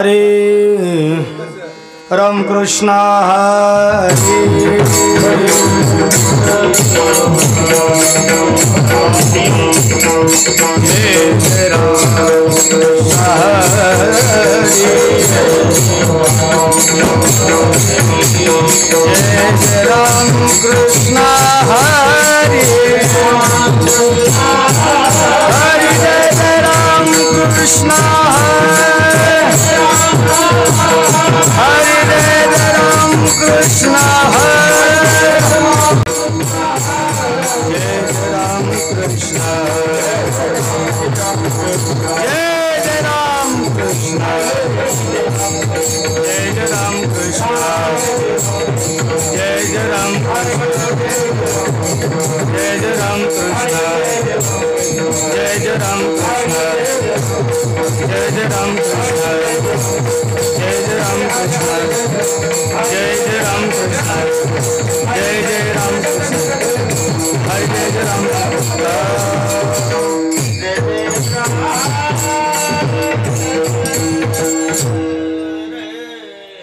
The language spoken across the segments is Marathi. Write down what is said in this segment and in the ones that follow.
हरे राम कृष्ण हरे जय राम कृष्ण हरे हरे जय राम कृष्ण हरे जय राम कृष्ण हरे जय राम कृष्ण जय राम कृष्ण जय राम कृष्ण जय राम जय राम कृष्ण जय राम कृष्ण जय राम कृष्ण जय राम कृष्ण जय राम कृष्ण जय राम कृष्ण हरे जय राम कृष्ण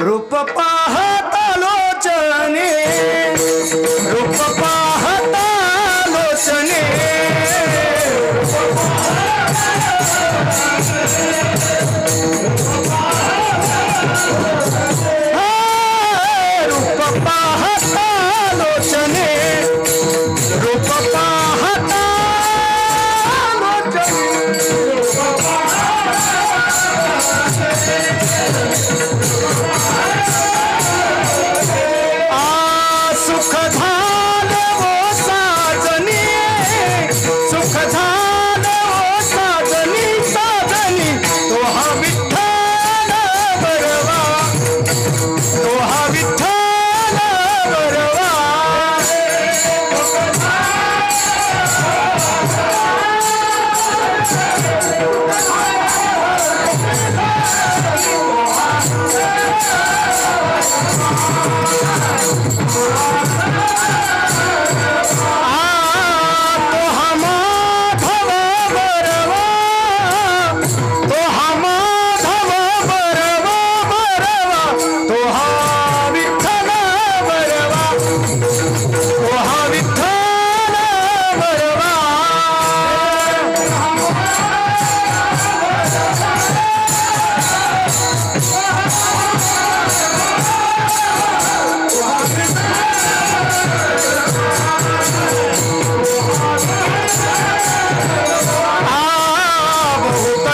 रूप पाहता लोचने रूप पाहता लोचने रूप पाहता लोचने रूप पाहता सुख झाल वो साजनी सुख झाल वो साजनी साजनी तो हा विठ्ठल बरवा तो हा विठ्ठल बरवा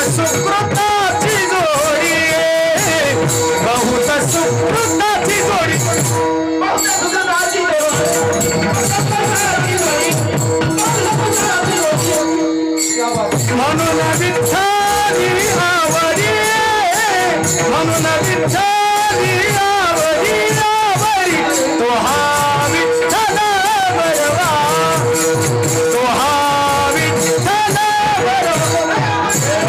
सुकृताची जोडी बहुत सुकृताची जोडी म्हणून विठ्ठली आवडी म्हणून विठ्ठली आवडी आवडी तो हा विठ्ठल बरवा तो हा विठ्ठल बरवा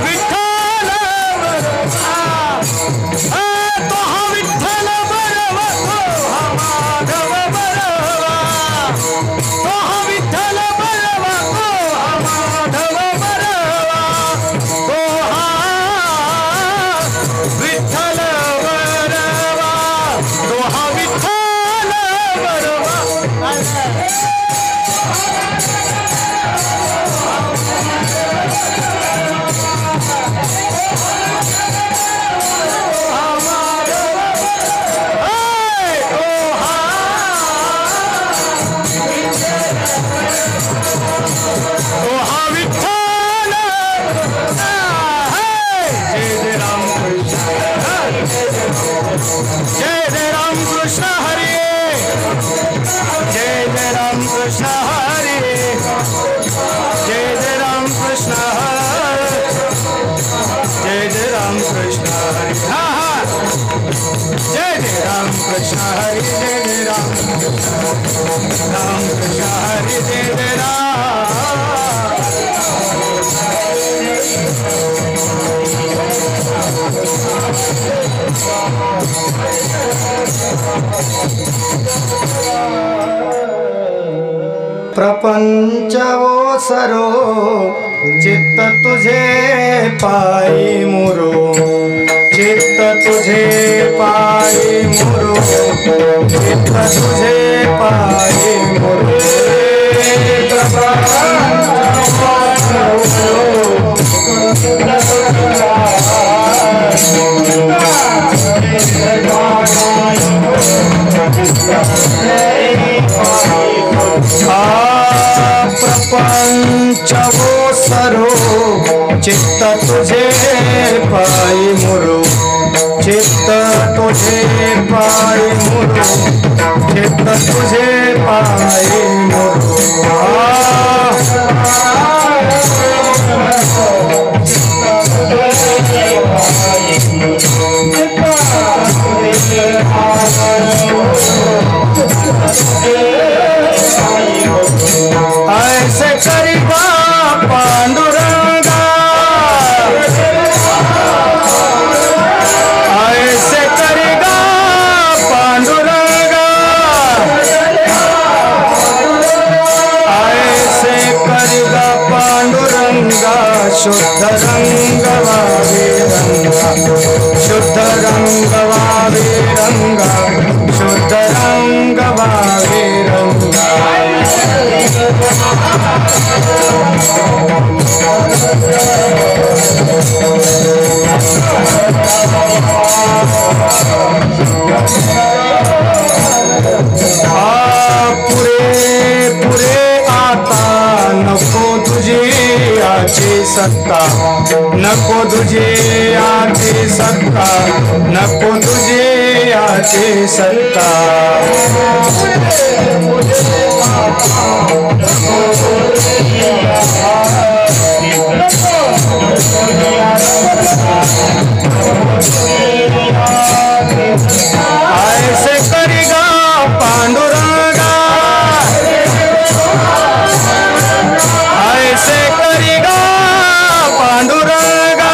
विठ्ठल तो हा विठ्ठल बरवा तो हा माधव बरवा तो हा विठ्ठल बरवा तो हा माधव बरवा तो हा विठ्ठल बरवा तो हा विठ्ठल बरवा जय जय राम कृष्ण हरे जय जय राम कृष्ण हरे जय जय राम कृष्ण हरे जय जय राम कृष्ण हरे हाँ हाँ जय जय राम कृष्ण हरे जय जय राम कृष्ण हरे जय जय राम प्रपंच ओसरो चित्त तुझे पाई मुरो चित्त तुझे पाई मुरो चित्त तुझे पाई मुरो प्रपंच ओसरो चित्त तुझे पाई मुरो चित्त तुझे पाई मुरो चित्त तुझे पाई मुरो ऐसे करिबा पांडुरंगा ऐसे करिगा पांडुरंगा ऐसे करिगा पांडुरंगा शुद्ध रंग वावे रंगा शुद्ध रंग वावे रंगा शुद्ध रंग वावे रंगा पुरे आता नको तुझी आची सत्ता नको तुझी आची सत्ता नको तुझी आची सत्ता ऐसे करिगा पांडुरंगा ऐसे करिगा पांडुरंगा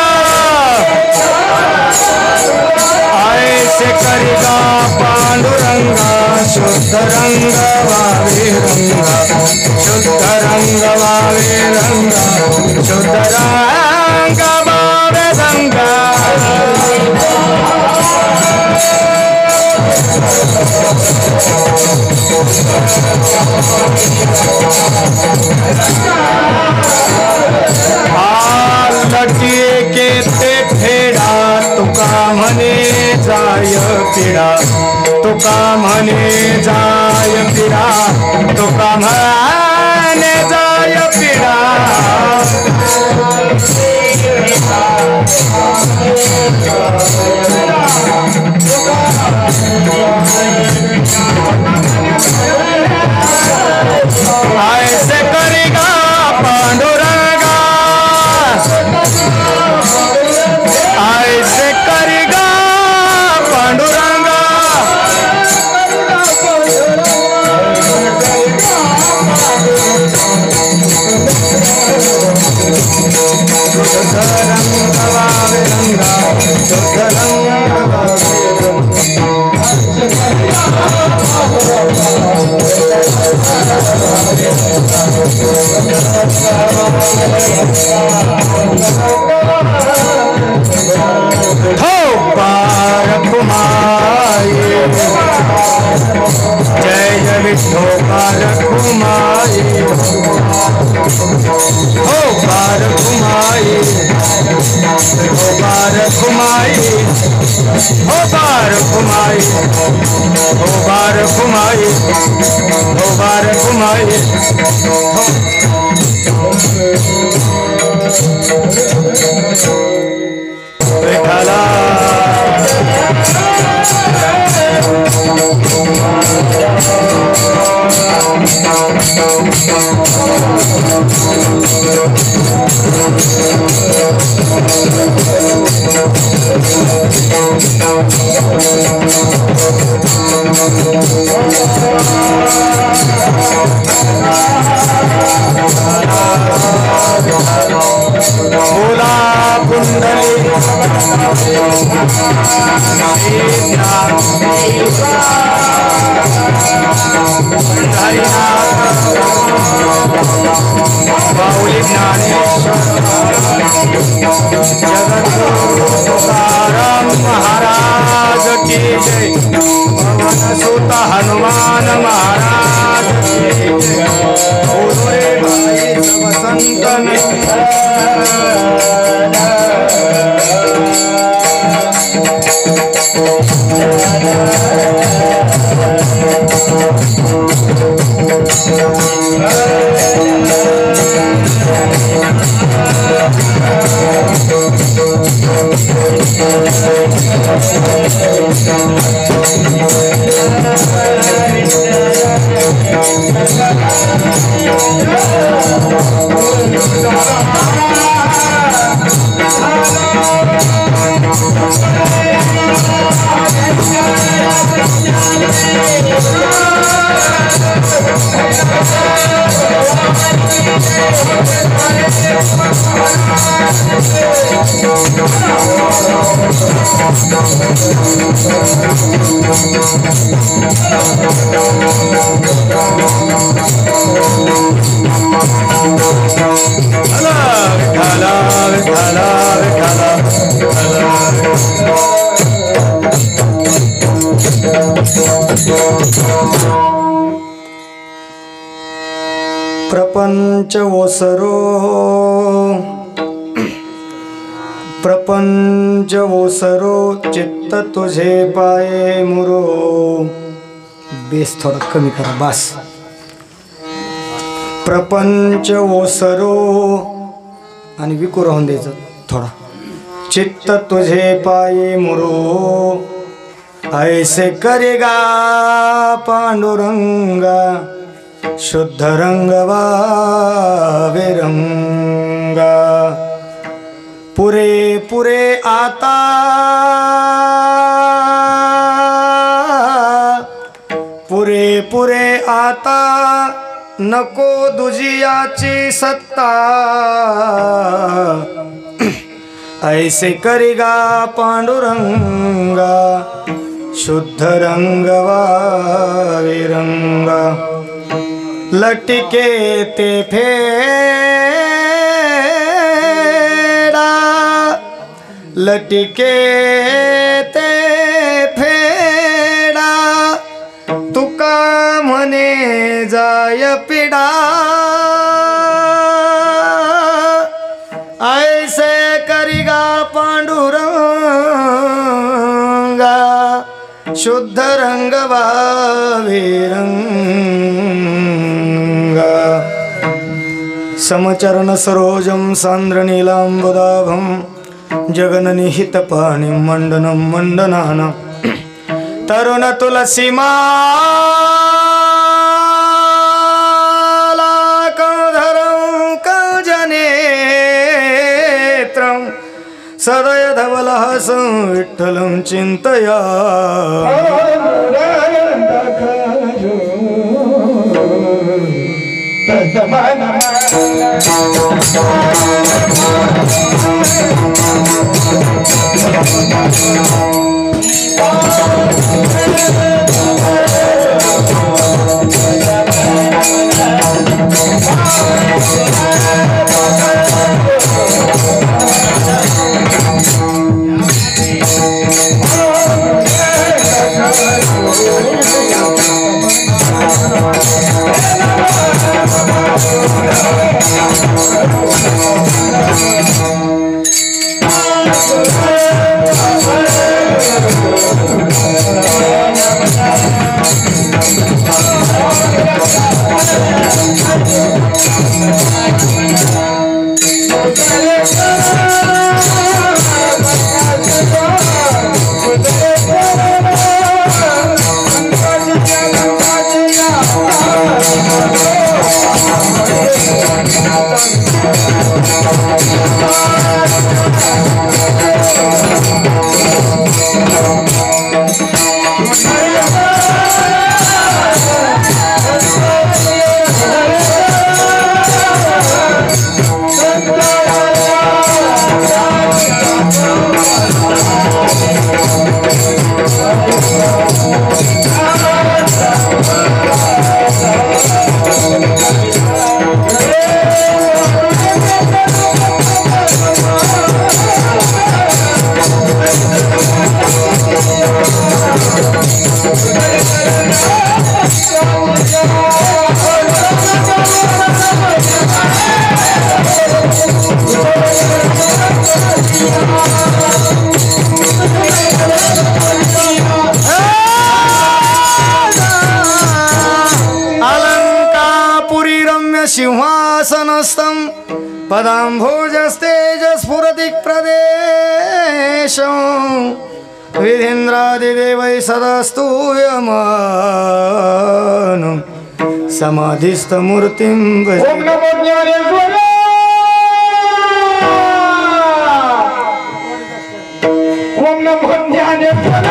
ऐसे करिगा पांडुरंगा शुद्ध रंग वावे रंगा शुद्ध रंग वावे रंगा शुद्ध रंग वावे रंगा लटिए के ते फेडा तुका म्हणे जाय पिडा तुका म्हणे जाय पिडा तुका म्हणे जाय पिडा ऐसे करिगा पांडुरंगा ऐसे करिगा पांडुरंगा हो पार कुमाई जय जय विठो पार कुमाई हो पार कुमाई हो पार कुमाई हो पार कुमाई हो पार कुमाई हो पार कुमाई विठला बोला कुंडली बाहुली ज्ञानेश्वर जगद्गुरु तुकाराम महाराज की जय पवन सुत हनुमान महाराज की जय बोलो रे भाई सब संतन प्रपंच ओसरो प्रपंच ओसरो चित्त तुझे पाये मुरो बेस थोडा कमी करा बास प्रपंच ओसरो आणि विकू राहून द्यायचं थोडा चित्त तुझे पाये मुरो ऐसे करेगा पांडुरंगा शुद्ध रंगवा विरंगा पुरे पुरे आता पुरे पुरे आता नको दुजियाची सत्ता ऐसे करेगा पांडुरंगा शुद्ध रंगवा विरंगा लटके ते फेडा लटके ते फेडा तुका म्हणे जाय पिडा ऐसे करिगा पांडुरंगा शुद्ध रंगवा विरंगा समचरण सरोजं सान्द्रनीलाम्बुदाभं जगन्निहितपाणिं मण्डनं मण्डनाना तरुण तुलसी माला कौधरं कौजनेत्रं सदय धवलहसं विठ्ठलं चिन्तया सिंहासनस्थं पदाम्भोजस्तेजस्फुरति प्रदेशं विधीन्द्रादिदेवैः सदा स्तूयमानं समाधिस्थमूर्तिं भजे। ओम नमो ज्ञानेश्वराय। ओम नमो ज्ञानेश्वराय।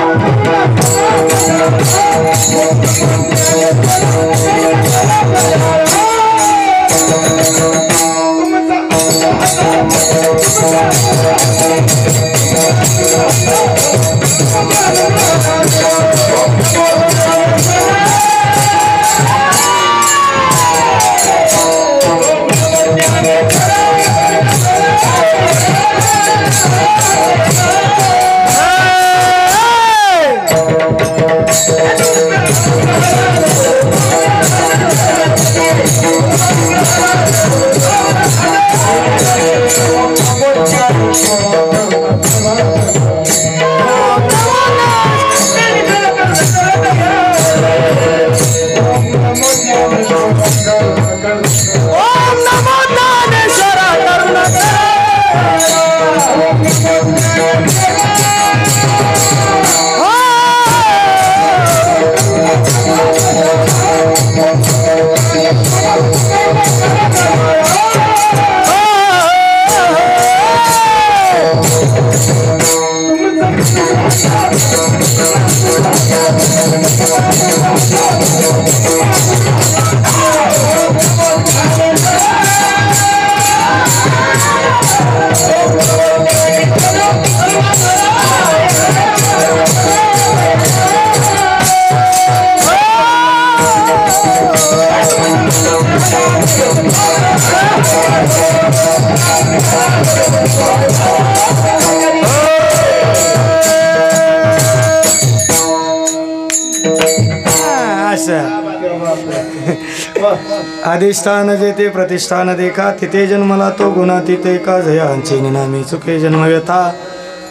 अधिष्ठान जेते प्रतिष्ठान देखा तिथे जन्मला तो गुणातीते का जयांचे निनामी चुके जन्मव्यथा।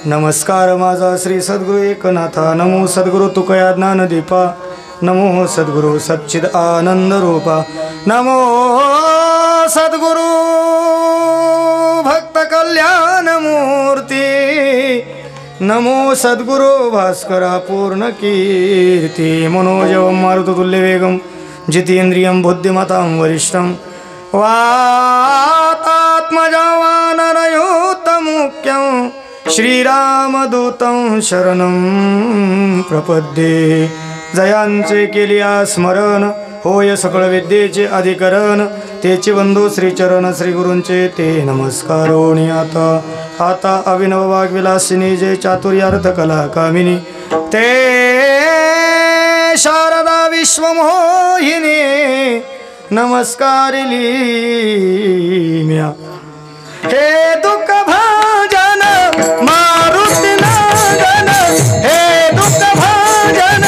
नमस्कार माझा श्री सद्गुरु एकनाथा। नमो सद्गुरु तुकया ज्ञान दीपा। नमो सद्गुरु सच्चिद आनंद रूपा। नमो सद्गुरु भक्त कल्याण मूर्ती। नमो सद्गुरु भास्करा पूर्ण कीर्ती। मनोजवं मारुततुल्य वेगं जितेन्द्रियं बुद्धिमतां वरिष्ठं वातात्मजवानरयूतमुख्यं श्रीरामदूतं शरणं प्रपद्ये। जयांचे केलिया स्मरण होय सकळ विद्येचे अधिकरण। तेचे बंधू श्रीचरण श्रीगुरूंचे ते नमस्कारोणी। आता अभिनव वाग्विलासिनी जे चातुर्यार्थ कला कामिनी ते शारदा विश्वमोहिनी नमस्कारिली म्या। हे दुःख भाजन मारुती नंदन। हे दुःख भाजन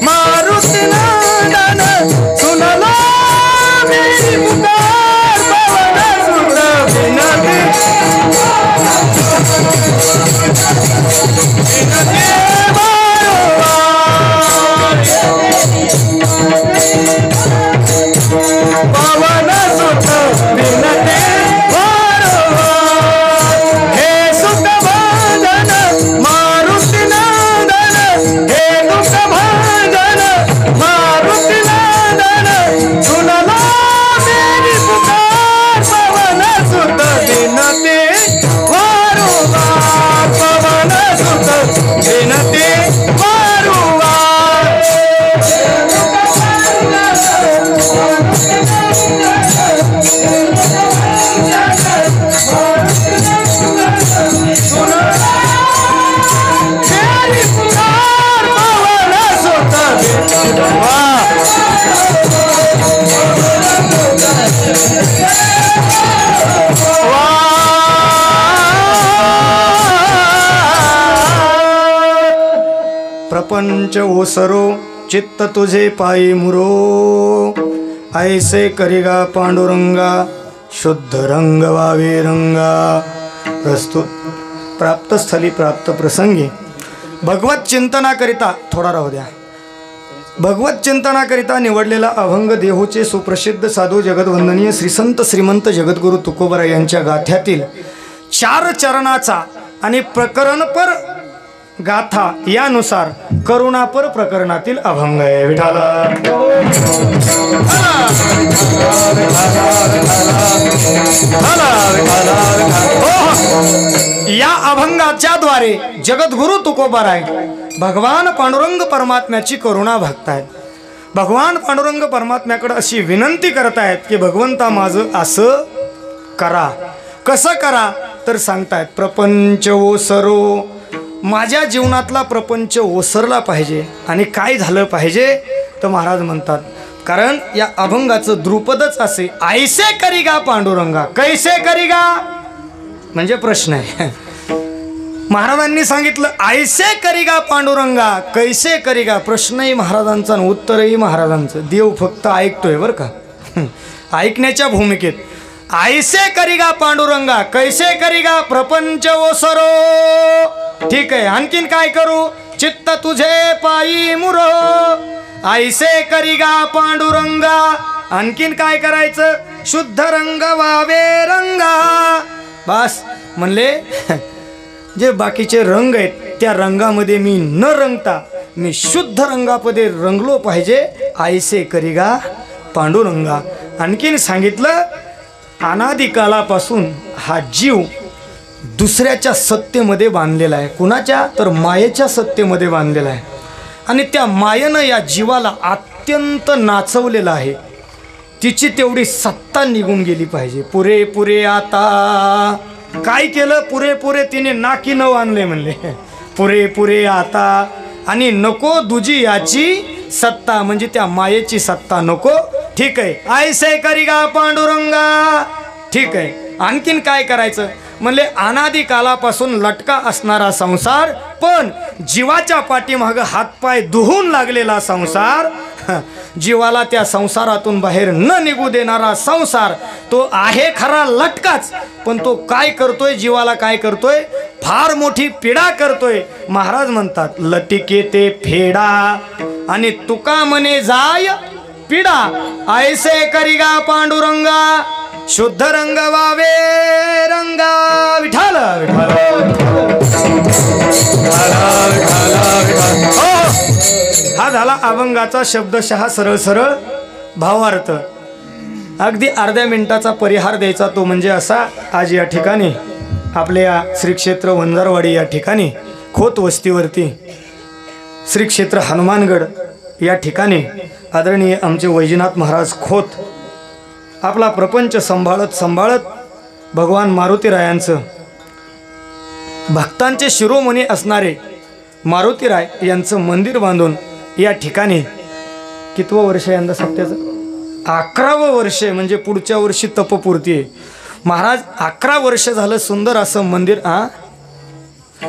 मारुती नंदन। सुनलो मेरी पुकार पवन सुत प्रपंच ओसरो चित्त तुझे पायी मुरो ऐसे करिगा पांडुरंगा शुद्ध रंग वावे रंगा। प्रस्तुत प्राप्त स्थली प्राप्त प्रसंगी भगवत चिंतनाकरिता थोडा राहू द्या भगवत चिंतनाकरिता निवडलेला अभंग देहूचे सुप्रसिद्ध साधू जगदवंदनीय श्रीसंत श्रीमंत जगद्गुरु तुकोबरा यांच्या गाथ्यातील 4 चरणाचा आणि प्रकरणपर गाथा यानुसार करुणापर प्रकरणातील अभंग आहे। विठाला या अभंगाच्या द्वारे जगद्गुरु तुकोबराय भगवान पांडुरंग परमात्म्याची करुणा भागतायत। भगवान पांडुरंग परमात्म्याकडे अशी विनंती करतायत की भगवंता माझं असं करा। कसं करा तर सांगतायत प्रपंच ओसरो माझ्या जीवनातला प्रपंच ओसरला पाहिजे। आणि काय झालं पाहिजे तर महाराज म्हणतात कारण या अभंगाचं द्रुपदच असे ऐसे करीगा पांडुरंगा कैसे करीगा म्हणजे प्रश्न आहे। महाराजांनी सांगितलं ऐसे करीगा पांडुरंगा कैसे करीगा प्रश्नही महाराजांचा आणि उत्तरही महाराजांचं। देव फक्त ऐकतोय बरं का ऐकण्याच्या भूमिकेत ऐसे करीगा पांडुरंगा कैसे करीगा प्रपंच ओसरो ठीक आहे आणखीन काय करू चित्त तुझे पायी मुरो ऐसे करीगा पांडुरंगा आणखीन काय करायचं शुद्ध रंग वावे रंगा। बस म्हणले जे बाकीचे रंग आहेत त्या रंगामध्ये मी न रंगता मी शुद्ध रंगामध्ये रंगलो पाहिजे ऐसे करीगा पांडुरंगा। आणखीन सांगितलं अनादिकालापासून हा जीव दुसऱ्याच्या सत्तेमध्ये बांधलेला आहे। कुणाच्या तर मायेच्या सत्तेमध्ये बांधलेला आहे आणि त्या मायेनं या जीवाला अत्यंत नाचवलेलं आहे। तिची तेवढी सत्ता निघून गेली पाहिजे। पुरे पुरे आता काय केलं पुरे पुरे तिने नाकी न आणले म्हणले पुरे पुरे आता आणि नको दुजी याची सत्ता म्हणजे त्या मायेची सत्ता नको ठीक आहे ऐसे करीगा पांडुरंगा ठीक आहे। आणखीन काय करायचं म्हणले अनादी कालापासून लटका असणारा संसार पण जीवाच्या पाठीमागं हातपाय धुवून लागलेला संसार जीवाला त्या संसारातून बाहेर न निघू देणारा संसार तो आहे खरा लटकाच पण तो काय करतोय जीवाला काय करतोय फार मोठी पीडा करतोय। महाराज म्हणतात लटिके ते फेडा आणि तुका मने जाय पीडा ऐसे करीगा पांडुरंगा शुद्ध रंग वावे रंगा। विठाल हा झाला अभंगाचा शब्दशः सरळ सरळ भावार्थ। अगदी अर्ध्या मिनिटाचा परिहार द्यायचा तो म्हणजे असा आज या ठिकाणी आपल्या श्री क्षेत्र वंजारवाडी या ठिकाणी खोत वस्तीवरती श्री क्षेत्र हनुमानगड या ठिकाणी आदरणीय आमचे वैजनाथ महाराज खोत आपला प्रपंच सांभाळत सांभाळत भगवान मारुतीरायांचं भक्तांचे शिरोमणी असणारे मारुतीराय यांचं मंदिर बांधून या ठिकाणी कितवं वर्ष आहे यंदा सत्याचं 11वं वर्ष म्हणजे पुढच्या वर्षी तपपूर्ती आहे। महाराज 11 वर्ष झालं सुंदर असं मंदिर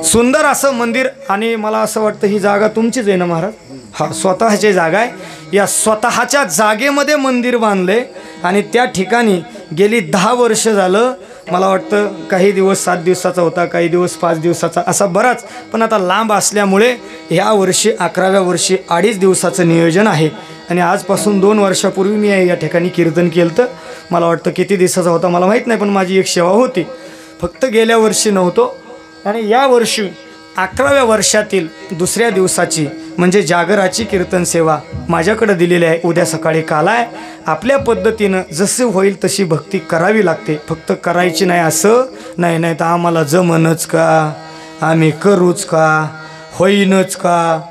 सुंदर असं मंदिर आणि मला असं वाटतं ही जागा तुमचीच आहे ना महाराज हा स्वतःची जागा आहे। या स्वतःच्या जागेमध्ये मंदिर बांधले आणि त्या ठिकाणी गेली 10 वर्ष झालं मला वाटतं काही दिवस 7 दिवसाचा होता काही दिवस 5 दिवसाचा असा बराच पण आता लांब असल्यामुळे ह्या वर्षी 11व्या वर्षी 2.5 दिवसाचं नियोजन आहे। आणि आजपासून 2 वर्षापूर्वी मी या ठिकाणी कीर्तन केलं तर मला वाटतं किती दिवसाचा होता मला माहीत नाही पण माझी एक सेवा होती फक्त गेल्या वर्षी नव्हतो आणि या वर्षी 11व्या वर्षातील दुसऱ्या दिवसाची म्हणजे जागराची कीर्तन सेवा माझ्याकडे दिलेली आहे। उद्या सकाळी काल आहे आपल्या पद्धतीनं जसे होईल तशी भक्ती करावी लागते फक्त करायची नाही असं नाही नाही तर आम्हाला जमनच का आम्ही करूच का होईनच का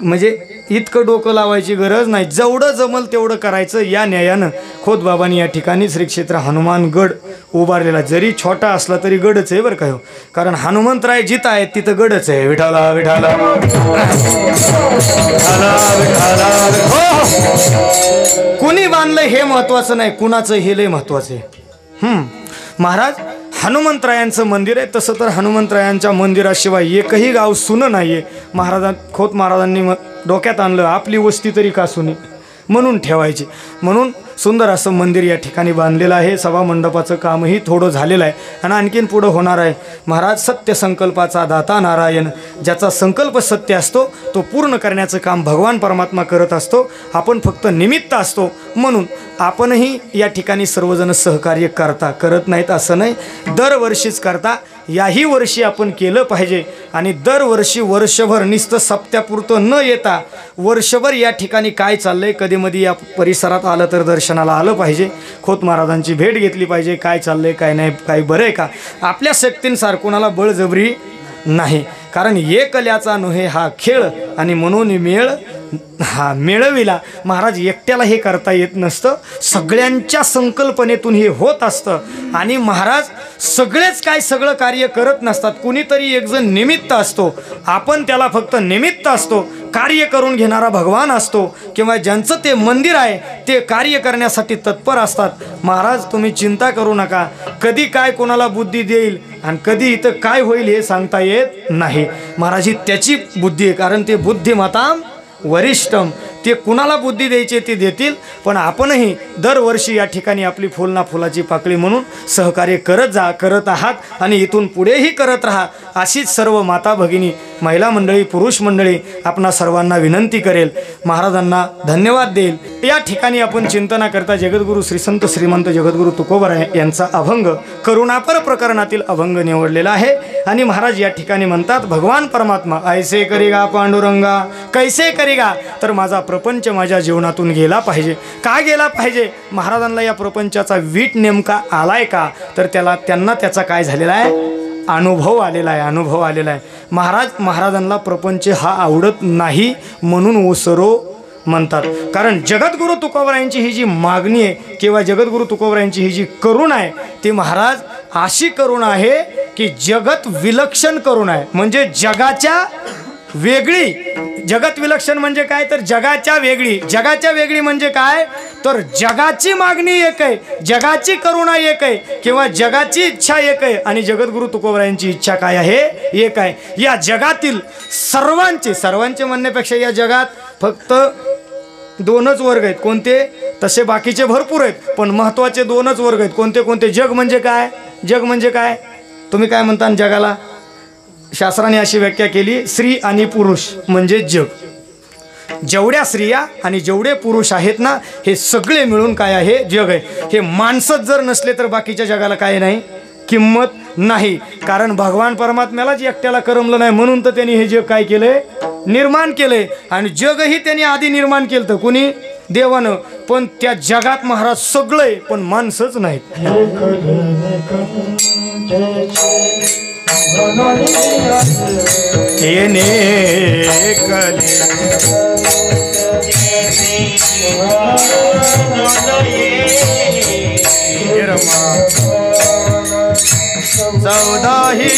म्हणजे इतकं डोकं लावायची गरज नाही जेवढं जमल तेवढं करायचं या न्यायानं खोत बाबांनी या ठिकाणी श्री क्षेत्र हनुमानगड उभारलेला जरी छोटा असला तरी गडच आहे बरं का हो कारण हनुमंतराय जिथं आहेत तिथं गडच आहे। विठाला विठाला कुणी बांधलं हे महत्वाचं नाही कुणाचं हे लय महत्वाचं आहे। महाराज हनुमंतरायांचं मंदिर आहे. तसं तर हनुमंतरायांच्या मंदिराशिवाय एकही गाव सुनं नाही आहे. खोत महाराजांनी डोक्यात आणलं, आपली वस्ती तरी का सुनी म्हणून ठेवायची. म्हणून सुंदर असं मंदिर या ठिकाणी बांधलेलं आहे. सभामंडपाचं कामही थोडं झालेलं आहे आणि आणखीन पुढं होणार आहे. महाराज सत्य संकल्पाचा दाता नारायण, ज्याचा संकल्प सत्य असतो तो पूर्ण करण्याचं काम भगवान परमात्मा करत असतो. आपण फक्त निमित्त असतो. म्हणून आपणही या ठिकाणी सर्वजण सहकार्य करत नाहीत असं नाही, दरवर्षीच करता. याही वर्षी आपण केलं पाहिजे आणि दरवर्षी वर्षभर नुसतं सप्त्यापुरतं न येता वर्षभर या ठिकाणी काय चाललंय कधीमधी या परिसरात आलं तर दर्शनाला आलं पाहिजे. खोत महाराजांची भेट घेतली पाहिजे. काय चाललंय काय नाही, काय बरं आहे का. आपल्या शक्तींसार कोणाला बळजबरी नाही, कारण एकल्याचा नव्हे हा खेळ आणि म्हणून मेळ हा मिळविला. महाराज एकट्याला हे करता येत नसतं, सगळ्यांच्या संकल्पनेतून हे होत असतं. आणि महाराज सगळेच काय सगळं कार्य करत नसतात, कुणीतरी एक जण निमित्त असतो. आपण त्याला फक्त निमित्त असतो. कार्य करून घेणारा भगवान असतो किंवा ज्यांचं ते मंदिर आहे ते कार्य करण्यासाठी तत्पर असतात. महाराज तुम्ही चिंता करू नका, कधी काय कोणाला बुद्धी देईल आणि कधी इथं काय होईल हे सांगता येत नाही. महाराज ही त्याची बुद्धी आहे, कारण ते बुद्धिमताम वरिष्ठम, ते कुणाला बुद्धी द्यायची ते देतील. पण आपणही दरवर्षी या ठिकाणी आपली फुलना फुलाची पाकळी म्हणून सहकार्य करत आहात आणि इथून पुढेही करत राहा. अशीच सर्व माता भगिनी, महिला मंडळी, पुरुष मंडळी आपणा सर्वांना विनंती करेल. महाराजांना धन्यवाद देईल. या ठिकाणी आपण चिंतना करता जगद्गुरू श्री संत श्रीमंत जगद्गुरू तुकोबराय यांचा अभंग करुणापर प्रकरणातील अभंग निवडलेला आहे. आणि महाराज या ठिकाणी म्हणतात, भगवान परमात्मा ऐसे करीगा पांडुरंगा कैसे करीगा, तर माझा प्रपंच माझ्या जीवनातून गेला पाहिजे. का गेला पाहिजे? महाराजांना या प्रपंचाचा वीट नेमका आलाय का, तर त्यांना त्याचा काय झालेला आहे, अनुभव आलेला आहे. महाराजांना प्रपंच हा आवडत नाही म्हणून ओसरो म्हणतात. कारण जगद्गुरू तुकोबरायांची ही जी मागणी आहे किंवा जगद्गुरू तुकोबरायांची ही जी करुणा आहे ती महाराज अशी करुणा आहे की जगत विलक्षण करुणा आहे. म्हणजे जगाच्या वेगळी. जगत विलक्षण म्हणजे काय, तर जगाच्या वेगळी म्हणजे काय, तर जगाची मागणी एक आहे, जगाची करुणा एक आहे किंवा जगाची इच्छा एक आहे आणि जगद्गुरू तुकोबरायांची इच्छा काय आहे, एक आहे. या जगातील सर्वांचे म्हणण्यापेक्षा या जगात फक्त दोनच वर्ग आहेत. कोणते? तसे बाकीचे भरपूर आहेत, पण महत्त्वाचे दोनच वर्ग आहेत. कोणते? जग म्हणजे काय तुम्ही काय म्हणता जगाला? शास्त्राने अशी व्याख्या केली, स्त्री आणि पुरुष म्हणजे जग. जेवढ्या स्त्रिया आणि जेवढे पुरुष आहेत ना, हे सगळे मिळून काय आहे, जग आहे. हे माणसंच जर नसले तर बाकीच्या जगाला काय नाही, किंमत नाही. कारण भगवान परमात्म्यालाच एकट्याला करमलं नाही म्हणून तर त्यांनी हे जग काय केलंय, निर्माण केलंय. आणि जगही त्यांनी आधी निर्माण केलं तर कोणी, देवानं. पण त्या जगात महाराज सगळे पण माणसंच नाहीत. चौदाही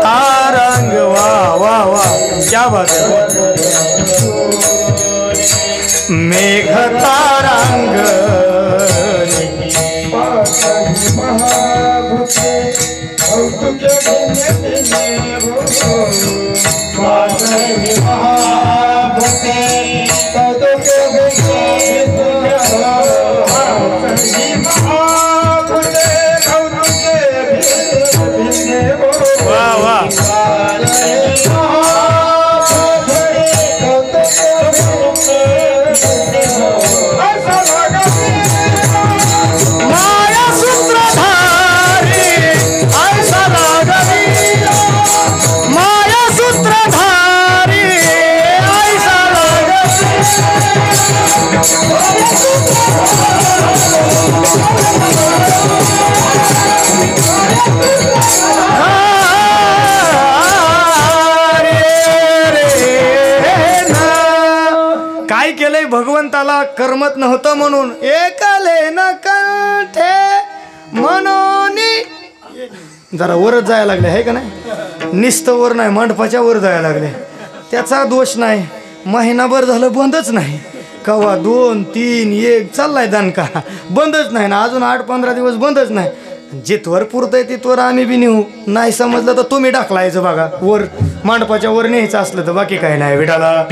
तारंग वा क्या बात है. मेघ तारंग काय केलंय भगवंताला करमत नव्हतं म्हणून एकले न कंठे म्हणून जरा वरच जायला लागले आहे का नाही. निस्त वर नाही मंडपाच्या वर जायला लागले. त्याचा दोष नाही, महिनाभर झालं बंदच नाही. कवा 2, 3, 1 चाललाय दणका, बंदच नाही ना. अजून 8-15 दिवस बंदच नाही. जिथवर पुरतंय तिथवर आम्ही बी नेऊ. नाही समजलं तर तुम्ही टाकलायचं बघा वर, मांडपाच्या वर न्यायचं असलं तर. बाकी काही नाही. विठाला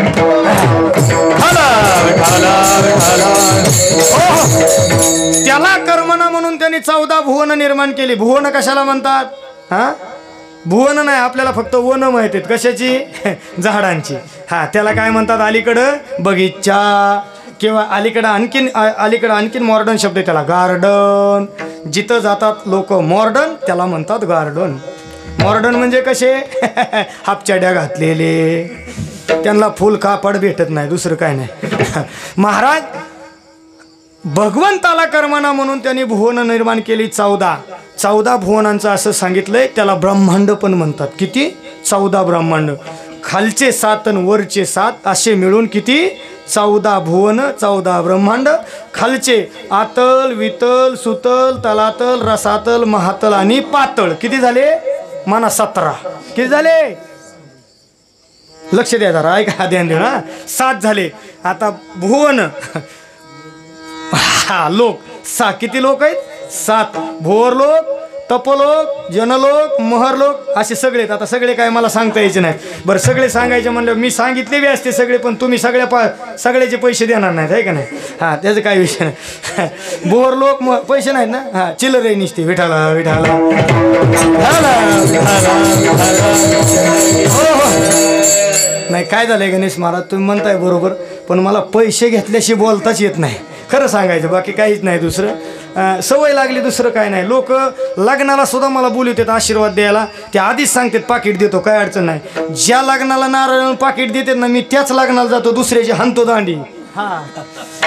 त्याला कर्मना म्हणून त्यांनी 14 भुवन निर्माण केली. भुवन कशाला म्हणतात? हा, भुवन नाही, आपल्याला फक्त वन माहित आहेत. कशाची? झाडांची. हा, त्याला काय म्हणतात? अलीकडं बगीचा, किंवा अलीकडं आणखीन मॉडर्न शब्द आहे त्याला, गार्डन. जिथं जातात लोक मॉडर्न त्याला म्हणतात गार्डन. मॉडर्न म्हणजे कसे? हापचाड्या घातलेले, त्यांना फुल कापड भेटत नाही, दुसरं काय नाही. महाराज भगवंताला कर्मना म्हणून त्यांनी भुवन निर्माण केली 14 भुवनांचं असं सांगितलंय. त्याला ब्रह्मांड पण म्हणतात. किती? 14 ब्रह्मांड. खालचे 7 आणि वरचे 7 असे मिळून किती? 14 भुवन, 14 ब्रह्मांड. खालचे आतल, वितल, सुतल, तलातल, रसातल, महातल आणि पातळ. किती झाले? माना 17. किती झाले? लक्ष द्या जरा, ऐका, ध्यान देऊ ना. 7 झाले. आता भुवन हा लोक किती लोक आहेत? 7. भुवर लोक, तपलोक, जनलोक, महरलोक असे सगळे. आता सगळे काय मला सांगता यायचे नाही. बरं, सगळे सांगायचे म्हणलं मी सांगितले बी असते सगळे, पण तुम्ही सगळ्याचे पैसे देणार नाहीत, आहे का नाही? हां, त्याचं काही विषय नाही. भुवर लोक पैसे नाहीत ना. हां, चिल्लर निसते. विठाला विठाला नाही. काय झालंय गणेश महाराज, तुम्ही म्हणताय बरोबर, पण मला पैसे घेतल्याशी बोलताच येत नाही, खरं सांगायचं. बाकी काहीच नाही, दुसरं सवय लागली, दुसरं काय नाही. लोक लग्नाला सुद्धा मला बोलवतात आशीर्वाद द्यायला. ते आधीच सांगतात पाकिट देतो, काय अडचण नाही. ज्या लग्नाला नारळ पाकिट देतात ना, मी त्याच लग्नाला जातो, दुसऱ्याची हाणतो दांडी. हां,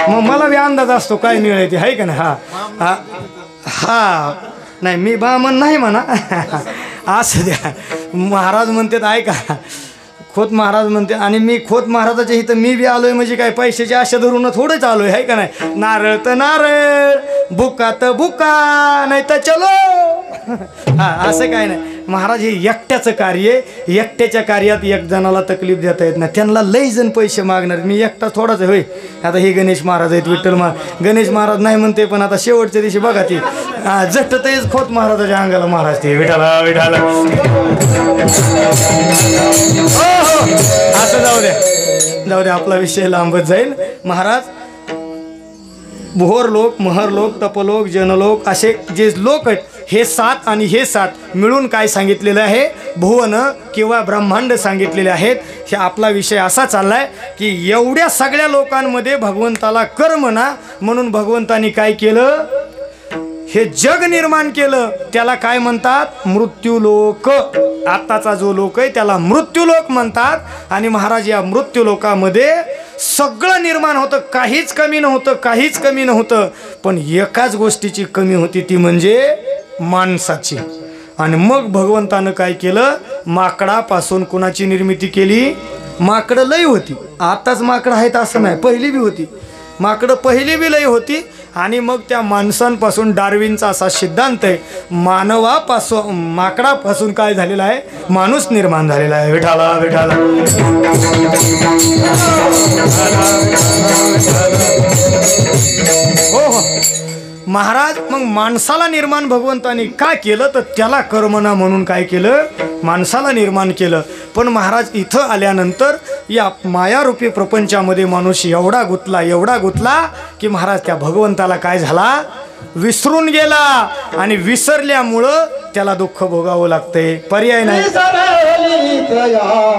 मग मला बी अंदाज असतो काय मिळायचे, आहे का नाही? हा हा, नाही मी बामण नाही म्हणा. असं द्या. महाराज म्हणतात ऐका, खोत महाराज म्हणते, आणि मी खोत महाराजाच्या इथं मी बी आलोय म्हणजे काय पैशाची आशा धरून थोडंच आलोय, आहे का नाही? नारळ तर नारळ, बुका तर बुका, नाही तर चलो. हा, असं काय नाही. महाराज हे एकट्याचं कार्य, एकट्याच्या कार्यात एक जणाला तकलीफ देता येत नाही. त्यांना लई जण पैसे मागणार, मी एकटा थोडाच होय. आता हे गणेश महाराज आहेत, विठ्ठल महाराज. गणेश महाराज नाही म्हणते, पण आता शेवटच्या दिवशी बघा ती जट्ट तेच खोत महाराजाच्या अंगाला महाराज ते विठाला विठाला. असं जाऊ द्या, आपला विषय लांबत जाईल. महाराज भोर लोक, महर लोक, तपलोक, जनलोक असे जे लोक आहेत, हे 7 आणि हे 7 मिळून काय सांगितलेलं आहे? भुवन किंवा ब्रह्मांड सांगितलेले आहेत. हे आपला विषय असा चाललाय की एवढ्या सगळ्या लोकांमध्ये भगवंताला कर्मना म्हणून भगवंतानी काय केलं? हे जग निर्माण केलं. त्याला काय म्हणतात? मृत्यूलोक. आताचा जो लोक आहे त्याला मृत्यूलोक म्हणतात. आणि महाराज या मृत्यूलोकामध्ये सगळं निर्माण होतं, काहीच कमी नव्हतं, काहीच कमी नव्हतं. पण एकाच गोष्टीची कमी होती, ती म्हणजे माणसाची. आणि मग भगवंतानं काय केलं? माकडापासून कुणाची निर्मिती केली? माकडं लई होती, आताच माकडं आहेत असं नाही, पहिली बी होती माकडं, पहिली बी लई होती. आणि मग त्या माणसांपासून डार्विनचा असा सिद्धांत आहे, मानवापासून माकडापासून काय झालेला आहे? माणूस निर्माण झालेला आहे. विठाला विठाला. हो हो महाराज, मग माणसाला निर्माण भगवंतानी का केलं? तर त्याला कर्मना म्हणून काय केलं? माणसाला निर्माण केलं. पण महाराज इथं आल्यानंतर या मायारूपी प्रपंचामध्ये माणूस एवढा गुंतला की महाराज त्या भगवंताला काय झाला? विसरून गेला. आणि विसरल्यामुळं त्याला दुःख भोगावं लागतंय, पर्याय नाही. Oh,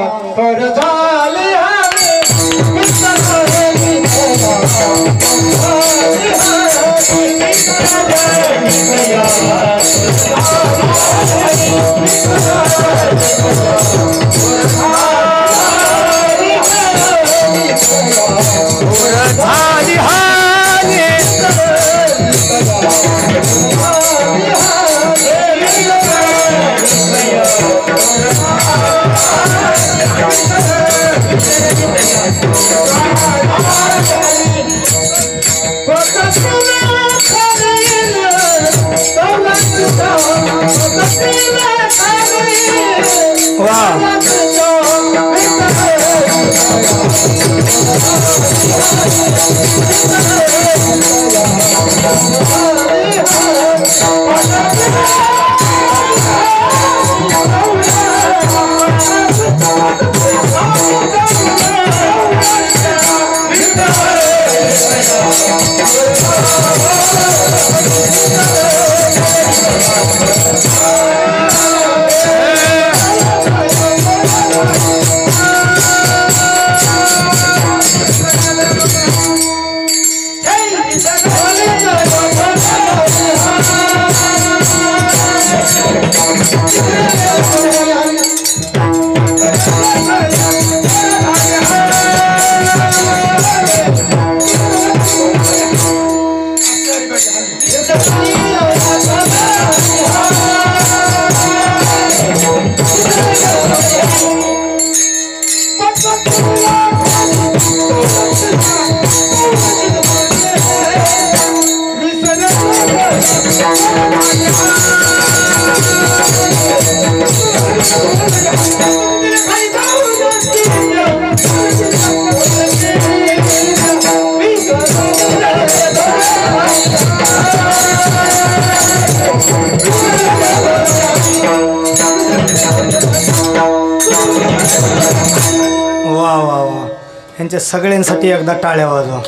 यांच्या सगळ्यांसाठी एकदा टाळ्या वाजवा.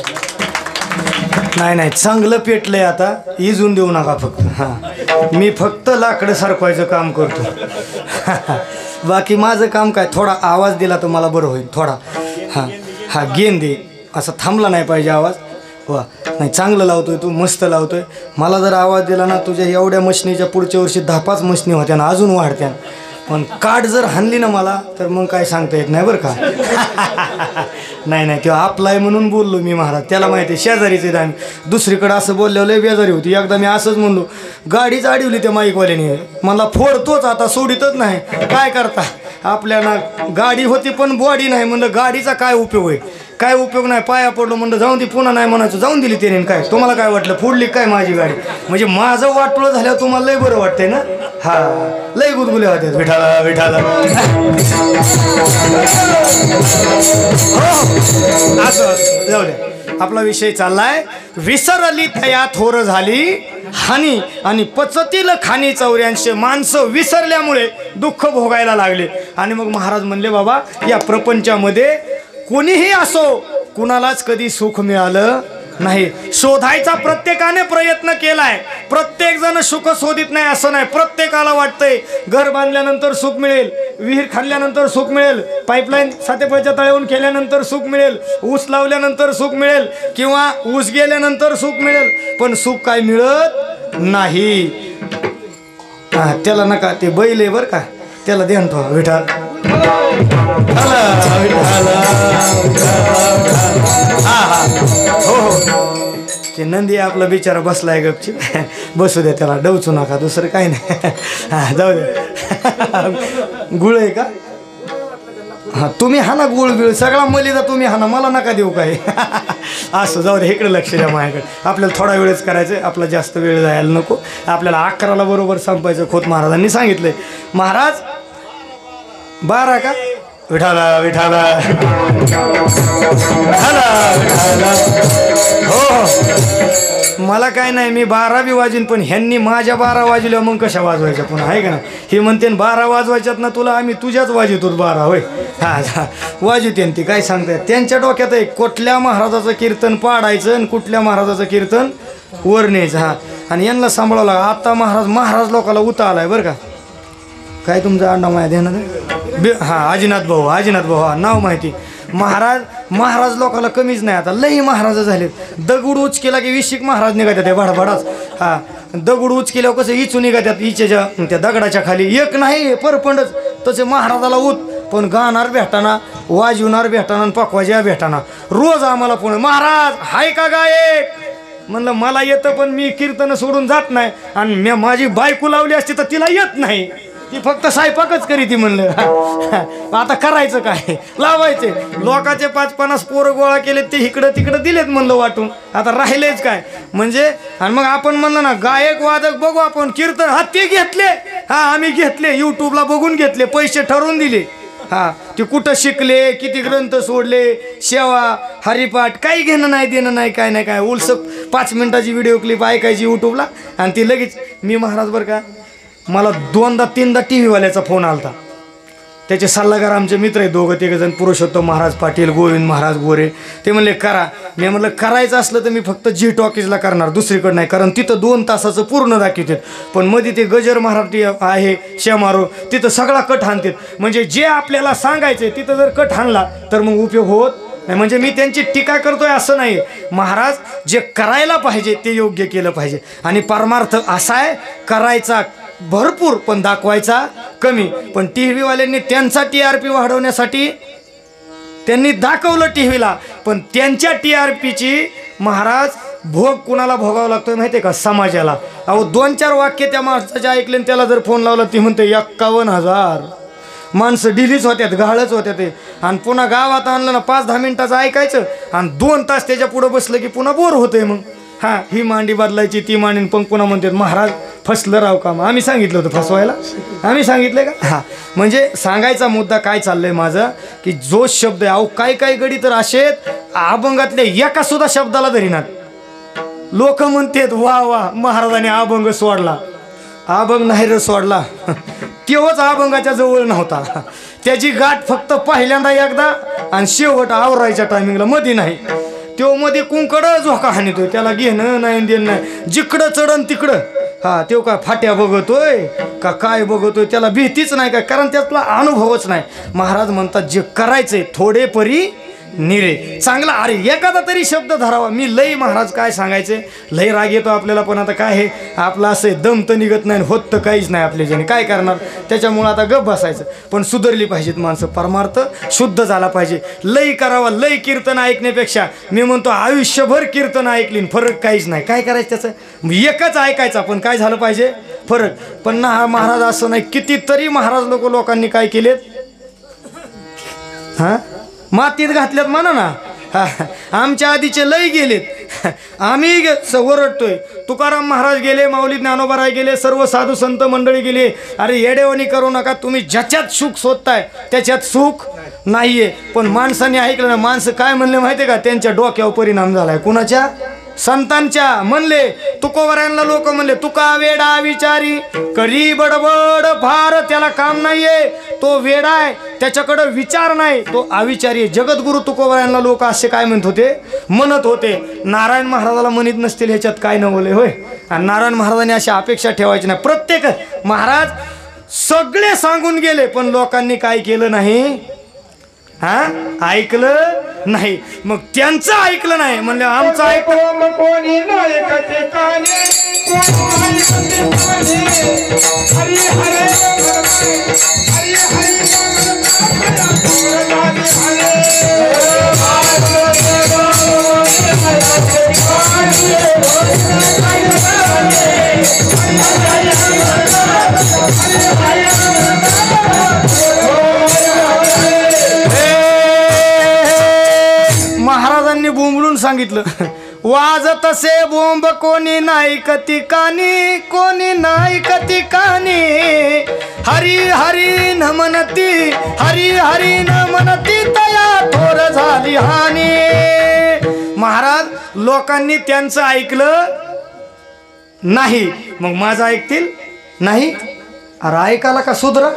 नाही नाही चांगलं पेटलंय आता, इजून देऊ नका फक्त. हां मी फक्त लाकडं सरकवायचं काम करतो. बाकी माझं काम काय, थोडा आवाज दिला तर मला बरं होईल थोडा. हां हा गेंदे असं थांबला नाही पाहिजे आवाज. वा नाही चांगलं लावतोय तू, मस्त लावतोय. मला जर आवाज दिला ना, तुझ्या एवढ्या मशनीच्या पुढच्या वर्षी 10-5 मशनी होत्या ना, अजून वाढत्या. पण काठ जर हाणली ना मला तर मग काय सांगता येत नाही बरं का. नाही नाही तेव्हा आपला आहे म्हणून बोललो मी महाराज, त्याला माहिती आहे शेजारीच आहेत आम्ही. दुसरीकडं असं बोलल्यावर लय बेजारी होती. एकदा मी असंच म्हणलो, गाडीच अडवली त्या माईकवाल्याने, मला फोडतोच आता, सोडितच नाही. काय करता, आपल्याला गाडी होती पण बॉडी नाही. म्हणलं गाडीचा काय उपयोग आहे, काय उपयोग नाही. पाया पडलो म्हणलं जाऊन दे, पुन्हा नाही म्हणायचं, जाऊन दिली त्याने. काय तुम्हाला काय वाटलं, फोडली काय माझी गाडी? म्हणजे माझं वाटलं झाल्यावर तुम्हाला लय बरं वाटतंय ना. हा लय गुदगुल्या होत्या, विठाला विठाला. असं जाऊ द्या, आपला विषय चाललाय. विसरली तया थोर झाली हानी, आणि पचतील खाणी 84 माणसं विसरल्यामुळे दुःख भोगायला लागले. आणि मग महाराज म्हणले, बाबा या प्रपंचामध्ये कोणीही असो, कुणालाच कधी सुख मिळालं नाही. शोधायचा प्रत्येकाने प्रयत्न केलाय, प्रत्येक जण सुख शोधित नाही असं नाही. प्रत्येकाला वाटतंय घर बांधल्यानंतर सुख मिळेल, विहीर खाल्ल्यानंतर सुख मिळेल, पाईपलाईन सातेपळच्या तळ्याहून केल्यानंतर सुख मिळेल, ऊस लावल्यानंतर सुख मिळेल, किंवा ऊस गेल्यानंतर सुख मिळेल. पण सुख काय मिळत नाही. त्याला नका, ते बैल आहे बरं का, त्याला ध्यान ठेवा. विठाल हो हो, ते नंदी आपला बिचारा बसलाय गपची, बसू द्या त्याला, डवचू नका, दुसरं काही नाही. हां जाऊ द्या. गुळ आहे का? हां तुम्ही हा ना गुळ बिळ सगळा मलिदा तुम्ही हा ना, मला नका देऊ काय. असं जाऊ द्या, इकडे लक्ष द्या माझ्याकडे. आपल्याला थोडा वेळच करायचं, आपला जास्त वेळ जायला नको. आपल्याला 11ला बरोबर संपायचं खोत महाराजांनी सांगितलंय. महाराज 12 का? विठाला विठाला हो, मला काय नाही, मी 12 बी वाजीन, पण ह्यांनी माझ्या 12 वाजल्या मग कशा वाजवायच्या पुन्हा, आहे का ना. हे म्हणते 12 वाजवायच्यात ना तुला, आम्ही तुझ्याच वाजितो 12 होय. हां वाजिते ती, काय सांगताय. त्यांच्या डोक्यात आहे कुठल्या महाराजाचं कीर्तन पाडायचं आणि कुठल्या महाराजाचं कीर्तन वर न्यायचं. हां आणि यांना सांभाळावं लागलं. आता महाराज लोकाला उता आलाय बरं का. काय तुमचं आडनाव माहिती आहे ना? हां आजीनाथ भाऊ, आजीनाथ भाऊ, हा नाव माहिती. महाराज लोकाला कमीच नाही, आता लई महाराज झाले. दगड उच केला की विशिक महाराज निघातात त्या भाडभाडाच. हां दगड उच केल्यावर कसं इचू निघातात इचेच्या त्या दगडाच्या खाली, एक नाही परपंडच तसे महाराजाला उत. पण गाणार भेटाना, वाजवणार भेटाना आणि पकवाज्या भेटाना. रोज आम्हाला पुणे महाराज हाय का गायक, म्हणलं मला येतं पण मी कीर्तन सोडून जात नाही. आणि मी माझी बायको लावली असती तर तिला येत नाही. ती फक्त स्वयंपाकच करी ती म्हणलं. आता करायचं काय, लावायचे. लोकाचे 5-50 पोरं गोळा केले ते इकडं तिकडं दिलेत म्हणलं वाटून. आता राहिलेच काय म्हणजे. आणि मग आपण म्हणलं ना गायक वादक बघू आपण, कीर्तन हा ते घेतले, हा आम्ही घेतले, यूट्यूबला बघून घेतले, पैसे ठरवून दिले. हा ते कुठं शिकले, किती ग्रंथ सोडले, सेवा हरिपाठ काही घेणं नाही देणं नाही, काय नाही काय. उलस 5 मिनिटाची व्हिडिओ क्लिप ऐकायची यूट्यूबला आणि ती लगेच. मी महाराज बरं का, मला 2दा-3दा टी व्हीवाल्याचा फोन आलता. त्याचे सल्लागार आमचे मित्र आहे 2-3 जण, पुरुषोत्तम महाराज पाटील, गोविंद महाराज गोरे. ते म्हणले करा. मी म्हणलं करायचं असलं तर मी फक्त जी टॉकीजला करणार, दुसरीकडे नाही, कारण तिथं 2 तासाचं पूर्ण दाखवतात. पण मध्ये ते गजर मराठी आहे शेमारो, तिथं सगळा कट हाणतात. म्हणजे जे आपल्याला सांगायचं तिथं जर कट हाणला तर मग उपयोग होत नाही. म्हणजे मी त्यांची टीका करतोय असं नाही. महाराज जे करायला पाहिजे ते योग्य केलं पाहिजे. आणि परमार्थ असा आहे, करायचा भरपूर पण दाखवायचा कमी. पण टी व्हीवाल्यांनी त्यांचा TRP वाढवण्यासाठी त्यांनी दाखवलं टी व्हीला, पण त्यांच्या TRPची महाराज भोग कुणाला भोगावा लागतोय माहिती आहे का, समाजाला. अहो 2-4 वाक्य त्या माणसाचे ऐकले आणि त्याला जर फोन लावला ती म्हणते 51,000 माणसं डिलीच होत्यात, गाळच होत्या ते. आणि पुन्हा गावात आणलं ना 5-10 मिनिटाचं ऐकायचं आणि 2 तास त्याच्या पुढं बसलं की पुन्हा बोर होतंय. मग हां ही मांडी बदलायची, ती मांडी, पण पुन्हा म्हणतात महाराज फसलं राव काम. आम्ही सांगितलं होतं फसवायला, आम्ही सांगितलं का. हां म्हणजे सांगायचा मुद्दा काय चाललंय माझा, की जो शब्द आहे, अहो काही गडी तर असे अभंगातल्या एका सुद्धा शब्दाला धरीनात. लोक म्हणतात वा वा महाराजांनी अभंग सोडला. अभंग नाही रे सोडला, तेव्हाच अभंगाच्या जवळ नव्हता. त्याची गाठ फक्त पहिल्यांदा एकदा आणि शेवट आवरायच्या टायमिंगला, मध्ये नाही. तो मध्ये कुंकडं झोका हाणतोय, त्याला घेणं नाही देणं नाही, जिकडं चढन तिकडं. हा तो काय फाट्या बघतोय का काय बघतोय, त्याला भीतीच नाही काय, कारण त्यातला अनुभवच नाही. महाराज म्हणतात जे करायचंय थोडे परी निरे चांगला. अरे एखादा तरी शब्द धरावा. मी लई महाराज काय सांगायचे, लई राग येतो आपल्याला, पण आता काय हे आपलं असं दम तर निघत नाही, होत तर काहीच नाही आपल्या ज्याने, काय करणार. त्याच्यामुळं आता गप बसायचं. पण सुधारली पाहिजेत माणसं, परमार्थ शुद्ध झाला पाहिजे. लई करावा. लई कीर्तन ऐकण्यापेक्षा मी म्हणतो आयुष्यभर कीर्तन ऐकलीन, फरक काहीच नाही. काय करायचं त्याचं, एकच ऐकायचा, पण काय झालं पाहिजे फरक. पण ना महाराज असं नाही, कितीतरी महाराज लोकांनी काय केलेत, हां मातीत घातल्यात म्हणा ना. आमच्या आधीचे लई गेलेत, आम्ही ओरडतोय. तुकाराम महाराज गेले, माऊली ज्ञानोबा गेले, सर्व साधू संत मंडळी गेले. अरे येडेवणी करू नका, तुम्ही ज्याच्यात सुख शोधताय त्याच्यात सुख नाहीये. पण माणसाने ऐकलं ना, माणसं काय म्हणले माहितीये का, त्यांच्या डोक्यावर परिणाम झालाय. कुणाच्या, संतांच्या. म्हणले तुकोबरायांना लोक म्हणले तुका वेडा विचारी करी बडबड फार, त्याला काम नाहीये, तो वेडा आहे, त्याच्याकडे विचार नाही, तो अविचारी. जगद्गुरु तुकोबरायांना लोक असे काय म्हणत होते. नारायण महाराजाला म्हणत नसतील ह्याच्यात काय नवले होय. आणि नारायण महाराजांनी अशी अपेक्षा ठेवायची नाही. प्रत्येक महाराज सगळे सांगून गेले, पण लोकांनी काय केलं नाही, ऐकलं नाही. मग त्यांचं ऐकलं नाही म्हणलं आमचं ऐकलं. कोणी नाही कसे काने, हरी हरे हरी हरी महाराजांनी बोंबलून सांगितलं, वाजत असे बोंब कोणी नाही कती कानी, कोणी नाही कती कानी. हरी हरी न म्हणती, हरी हरी न म्हणती, तया थोर झाली हानी. महाराज लोकांनी त्यांचं ऐकलं नाही, मग माझं ऐकतील नाही. अरे ऐकायला का सुधरा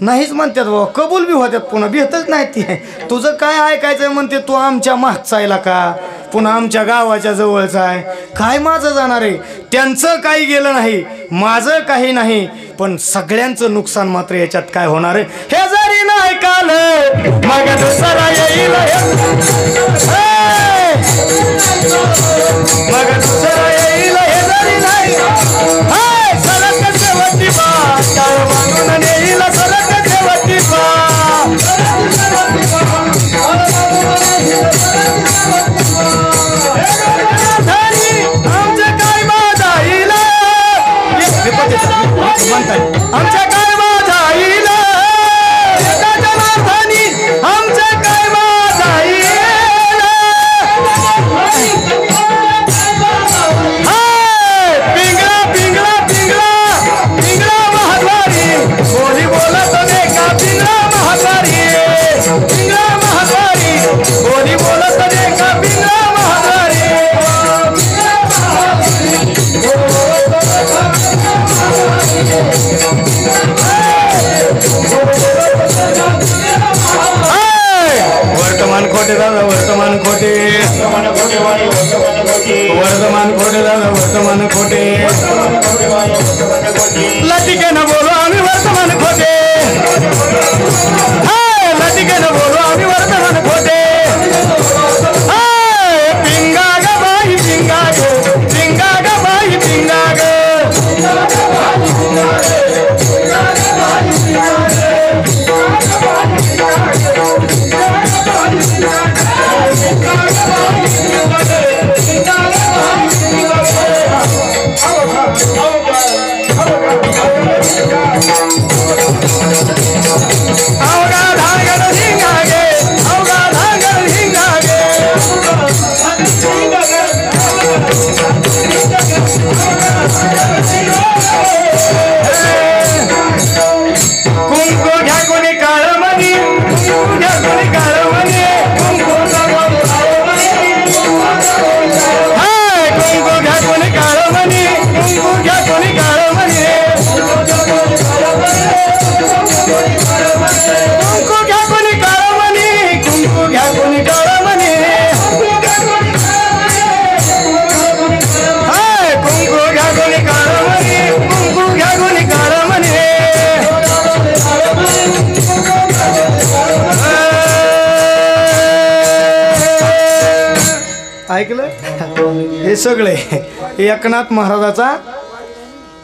नाहीच म्हणतात बाबा, कबूल बी होत्यात, पुन्हा भेटच नाही. ती तुझं काय ऐकायचं म्हणते, तू आमच्या मागचा आहे का, पुन्हा आमच्या गावाच्या जवळचा आहे, काय माझं जाणार आहे. त्यांचं काही गेलं नाही, माझं काही नाही, पण सगळ्यांचं नुकसान मात्र याच्यात काय होणार आहे. हे जरी नाही काल मग दुसरा येईल, मग दुसरा येईल. हे जरी नाही सरक शेवटी बा, काय मागून येईल सरक शेवटी बा. आमच्या काय माझा येईल, आमच्या काय खोटे दादा वर्तमान खोटे वर्तमान खोटे दादा वर्तमान खोटे लतिके न बोलो आम्ही वर्तमान खोटे लतिके न बोलो आम्ही वर्तमान खोटे पिंगा ग बाई पिंगा ग बाई पिंगा ग ऐकलं हे सगळे एकनाथ महाराजाचा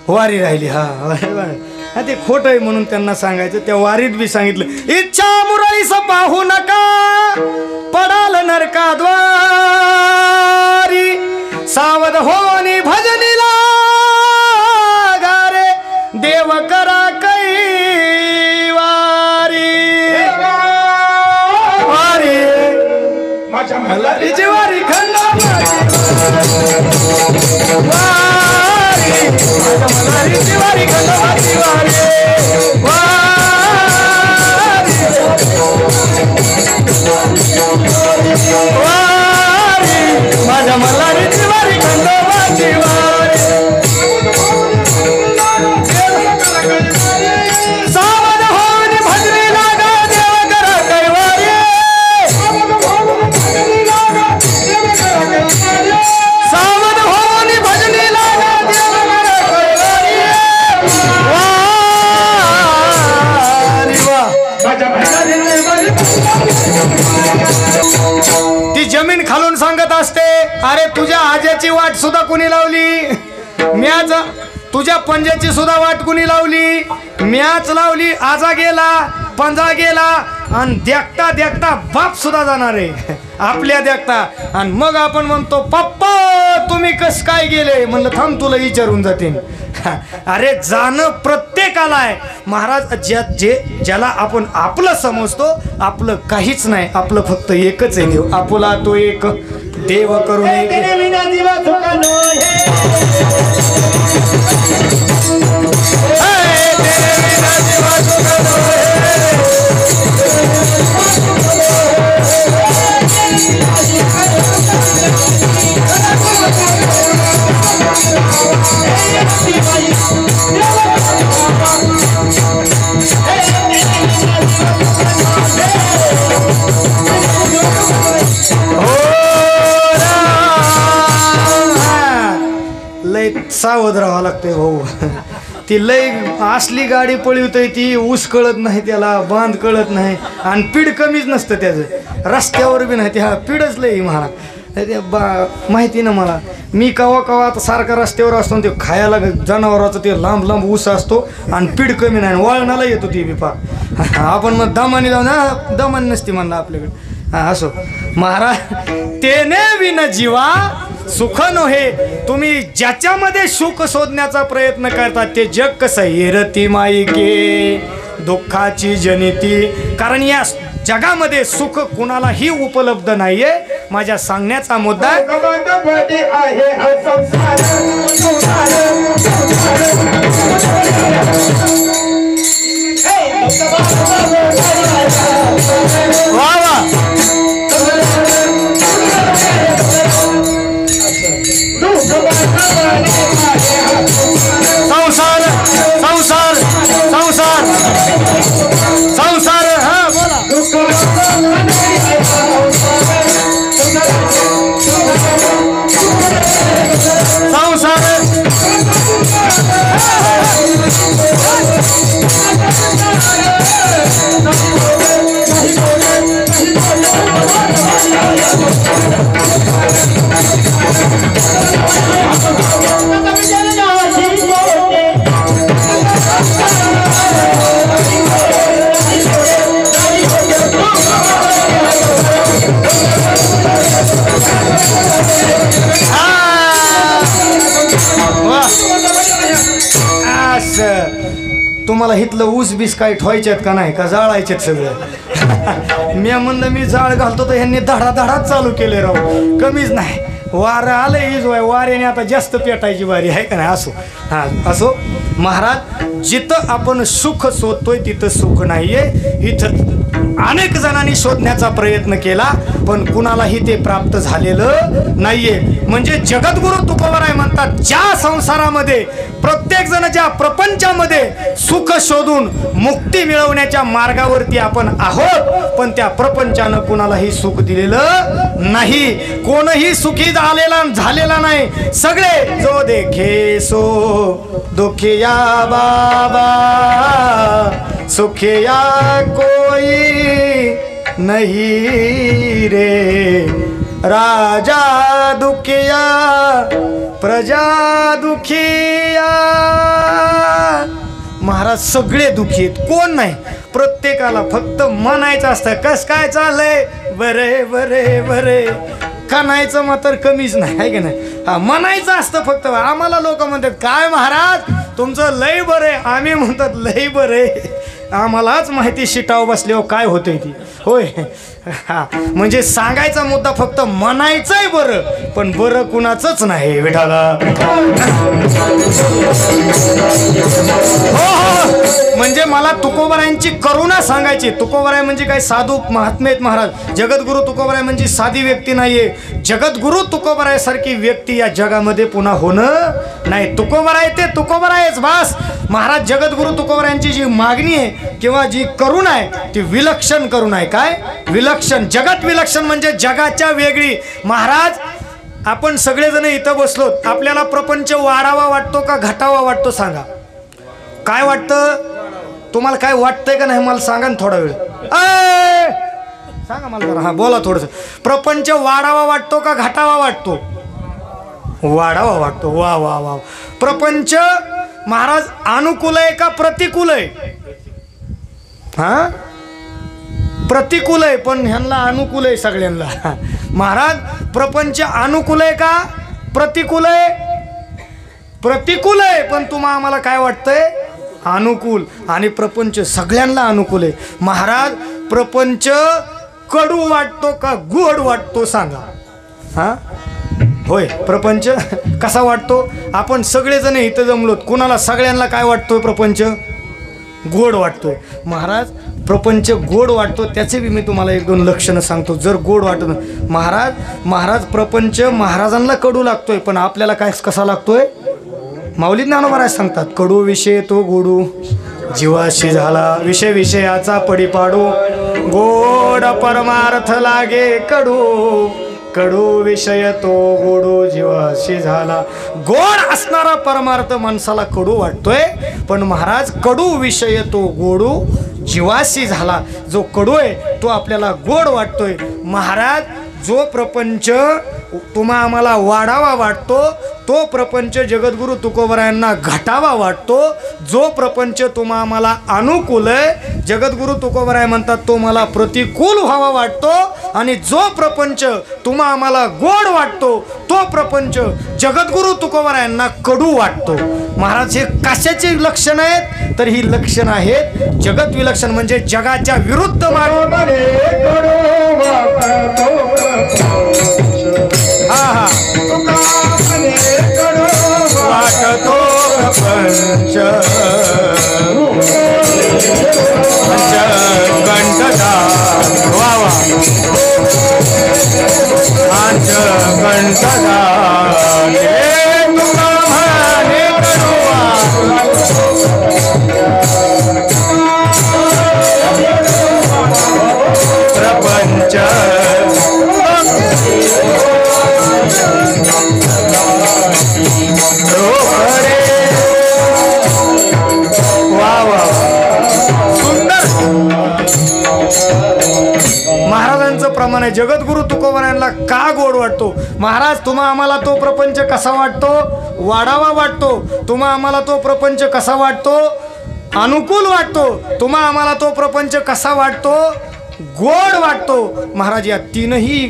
वारी राहिली हा ते खोट आहे म्हणून त्यांना सांगायचं त्या वारीत बी सांगितलं इच्छा मुरळीस पाहू नका पडाल नरकाद्वारी सावध होनी भजनीला गारे देव करा कैवारी वारी माझ्या मल्हारीची वारी मल्हारीची वारी खंडोबाची वारी वारी माझ्या मल्हारीची वारी खंडोबाची वारी सावध होऊन भजनी लागा देव करा कैवारी सावध होऊन भजनी लागा देव ती जमीन खालून सांगत असते अरे तुझ्या आज्याची वाट सुद्धा कुणी लावली म्याच तुझ्या पंजाची सुद्धा वाट कुणी लावली म्याच लावली आजा गेला पंजा गेला आणि देखता देखता बाप सुद्धा जाणार आहे आपल्या देखता आणि मग आपण म्हणतो पप्पा तुम्ही कस काय गेले म्हणलं थांब तुला विचारून जाते अरे जाणं प्रत्येकाला आहे महाराज ज्याला आपण आपलं समजतो आपलं काहीच नाही आपलं फक्त एकच आहे देव आपला तो एक देव करून लय सावध राहावं लागतंय भाऊ ती लय असली गाडी पळवतोय ती ऊस कळत नाही त्याला बांध कळत नाही आणि पीड कमीच नसतं त्याचं रस्त्यावर बी नाही ते हा पीडच लय मला माहिती ना मला मी कवा कवा आता सारखा रस्त्यावर असतो ते खायला जनावराचं ते लांब लांब ऊस असतो आणि पीड कमी नाही वळणाला येतो ती बी पा आपण मग दमानी जाऊन दमानी नसती म्हणलं आपल्याकडे हा असो महाराज तेने विन जीवा सुख नव्हे तुम्ही ज्याच्यामध्ये सुख शोधण्याचा प्रयत्न करता ते जग कसं हेरती माईके दुःखाची जनिती कारण या जगामध्ये सुख कुणालाही उपलब्ध नाहीये माझ्या सांगण्याचा मुद्दा वा वा संसार संसार संसार संसार हा बोला रानातलं ऊस बीस काय ठेवायच्यात का नाही का जाळायचेत सगळं मी म्हणलं मी जाळ घालतो तर ह्यांनी धडाधडाच चालू केले राव कमीच नाही वारं आलं हीच वाय वाऱ्याने आता जास्त पेटायची वारी आहे का नाही असो हां असो महाराज जिथं आपण सुख शोधतोय तिथं सुख नाहीये इथं अनेक जणांनी शोधण्याचा प्रयत्न केला पण कुणालाही ते प्राप्त झालेलं नाहीये म्हणजे जगद्गुरु तुकोबाराय म्हणतात ज्या संसारामध्ये प्रत्येक जण ज्या प्रपंचामध्ये सुख शोधून मुक्ती मिळवण्याच्या मार्गावरती आपण आहोत पण त्या प्रपंचानं कुणालाही सुख दिलेलं नाही कोणही सुखी झालेला नाही सगळे जो देखे सो दुखिया बाबा सुखिया कोई नहीं रे राजा दुखिया प्रजा दुखिया महाराज सगळे दुखी आहेत कोण नाही प्रत्येकाला फक्त म्हणायचं असतं कस काय चाललंय बरे बरे बरे कानायचं मात्र कमीच नाही आहे की नाही हा म्हणायचं असतं फक्त आम्हाला लोक म्हणतात काय महाराज तुमचं लय बरे आम्ही म्हणतात लय बरे आम्हालाच माहिती शिटाव बसल्यावर काय होतंय ती होय हा म्हणजे सांगायचा मुद्दा फक्त म्हणायचंय बरं पण बरं कुणाचंच नाही विठाला हो म्हणजे मला तुकोबारायांची करुणा सांगायची तुकोबाराय म्हणजे काय साधू महात्मे आहेत महाराज जगद्गुरु तुकोबाराय म्हणजे साधी व्यक्ती नाहीये जगद्गुरु तुकोबाराय सारखी व्यक्ती या जगामध्ये पुन्हा होणं नाही तुकोबाराय ते तुकोबारायच बस महाराज जगद्गुरु तुकोबारायांची जी मागणी आहे किंवा जी करुणा आहे ती विलक्षण करुणा आहे काय विलक्षण जगत विलक्षण म्हणजे जगाच्या वेगळी महाराज आपण सगळेजण इथं बसलो आपल्याला प्रपंच वाढावा वाटतो का घटावा वाटतो सांगा काय वाटतं तुम्हाला काय वाटतंय का नाही मला सांगा ना थोडा वेळ सांगा मला जरा हा बोला थोडंसं प्रपंच वाढावा वाटतो का घटावा वाटतो वाढावा वाटतो वा वा वा प्रपंच महाराज अनुकूल आहे का प्रतिकूल आहे हा प्रतिकूल आहे पण ह्यांना अनुकूल आहे सगळ्यांना महाराज प्रपंच अनुकूल आहे का प्रतिकूल आहे प्रतिकूल आहे पण तुम्हाला आम्हाला काय वाटतंय अनुकूल आणि प्रपंच सगळ्यांना अनुकूल आहे महाराज प्रपंच कडू वाटतो का गोड वाटतो सांगा हा होय प्रपंच कसा वाटतो आपण सगळेजण इथं जमलोत कुणाला सगळ्यांना काय वाटतोय प्रपंच गोड वाटतोय महाराज प्रपंच गोड वाटतो त्याचे बी मी तुम्हाला एक दोन लक्षणं सांगतो जर गोड वाटत महाराज प्रपंच महाराजांना कडू लागतोय पण आपल्याला काय कसा लागतोय माऊली ज्ञानोबा सांगतात कडू विषय तो गोडू जीवाशी झाला विषय विषयाचा पडी पाडू गोड परमार्थ लागे कडू कडू विषय तो गोडू जीवाशी झाला गोड असणारा परमार्थ माणसाला कडू वाटतोय पण महाराज कडू विषय तो गोडू जीवाशी झाला जो कडू आहे तो आपल्याला गोड वाटतोय महाराज जो प्रपंच तुम्हा आम्हाला वाढावा वाटतो तो प्रपंच जगद्गुरु तुकोबारायांना घटावा वाटतो जो प्रपंच तुम्हा आम्हाला अनुकूल आहे जगद्गुरु तुकोबाराय म्हणतात तो मला प्रतिकूल व्हावा वाटतो आणि जो प्रपंच तुम्हा आम्हाला गोड वाटतो तो प्रपंच जगद्गुरु तुकोबारायांना कडू वाटतो महाराज हे कशाचे लक्षण आहेत तर ही लक्षण आहेत जगत विलक्षण म्हणजे जगाच्या विरुद्ध मार्गाने हा हा वाटतो प्रपंच कंठदा वा वा कंठदा प्रपंच महाराजांचं प्रमाण आहे जगद्गुरु तुकोबारायांना का गोड वाटतो महाराज तुम्हा आम्हाला तो प्रपंच कसा वाटतो वाढावा वाटतो तुम्हा आम्हाला तो प्रपंच कसा वाटतो अनुकूल वाटतो तुम्हा आम्हाला तो प्रपंच कसा वाटतो गोड वाटतो महाराज या तीनही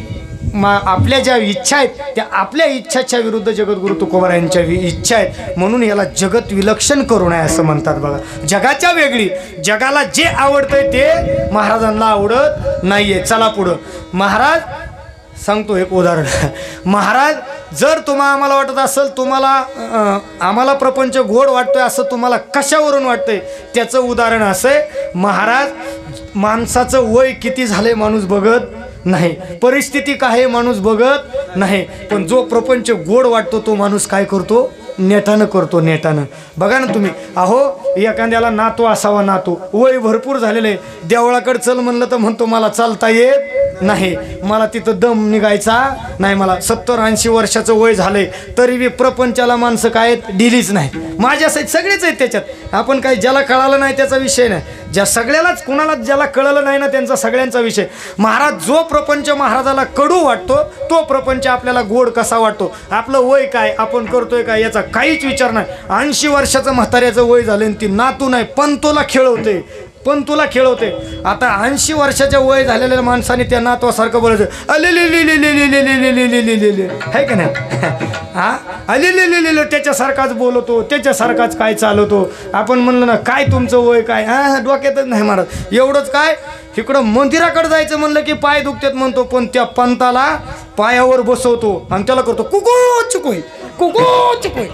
आपल्या ज्या इच्छा आहेत त्या आपल्या इच्छाच्या विरुद्ध जगद्गुरु तुकोबारायांच्या इच्छा आहेत, म्हणून याला जगत विलक्षण करू नये असं म्हणतात बघा. जगाच्या वेगळी, जगाला जे आवडतंय ते महाराजांना आवडत नाहीये. चला पुढं. महाराज सांगतो एक उदाहरण. महाराज जर आम्हाला वाटत असेल आम्हाला प्रपंच गोड वाटतोय असं तुम्हाला कशावरून वाटतंय, त्याचं उदाहरण असं आहे. महाराज माणसाचं वय किती झालंय माणूस बघत नाही, परिस्थिती काय माणूस बघत नाही, पण जो प्रपंच गोड वाटतो तो माणूस काय करतो, नेटानं करतो. नेटानं बघा ना तुम्ही. अहो एखाद्याला नातू असावा, नातू वय भरपूर झालेलं आहे, देवळाकडे चल म्हणलं तर म्हणतो मला चालता येत नाही, मला तिथं दम निघायचा नाही, मला 70-80 वर्षाचं वय झालंय, तरी बी प्रपंचाला माणसं काय डिलीच नाही. माझ्यासाठी सगळेच आहेत त्याच्यात. आपण काही ज्याला कळालं नाही त्याचा विषय नाही, ज्या सगळ्यालाच कुणाला ज्याला कळलं नाही ना त्यांचा सगळ्यांचा विषय. महाराज जो प्रपंच महाराजाला कडू वाटतो तो प्रपंच आपल्याला गोड कसा वाटतो. आपलं वय काय, आपण करतोय काय याचा काहीच विचार नाही. 80 वर्षाचं म्हाताऱ्याचं वय झालं आणि ती नातू नाही पण तुला खेळवते, पण तुला खेळवते. आता 80 वर्षाच्या वय झालेल्या माणसाने त्या नातवासारखं बोलायचं आहे का नाही. हा अलिले त्याच्यासारखाच बोलतो, त्याच्यासारखाच काय चालवतो. आपण म्हणलं ना काय तुमचं वय काय, हा डोक्यातच नाही महाराज. एवढंच काय इकडं मंदिराकडे जायचं म्हणलं की पाय दुखतात म्हणतो, पण त्या पंताला पायावर बसवतो आणि त्याला करतो कुको चुकोय कुको चुकोय.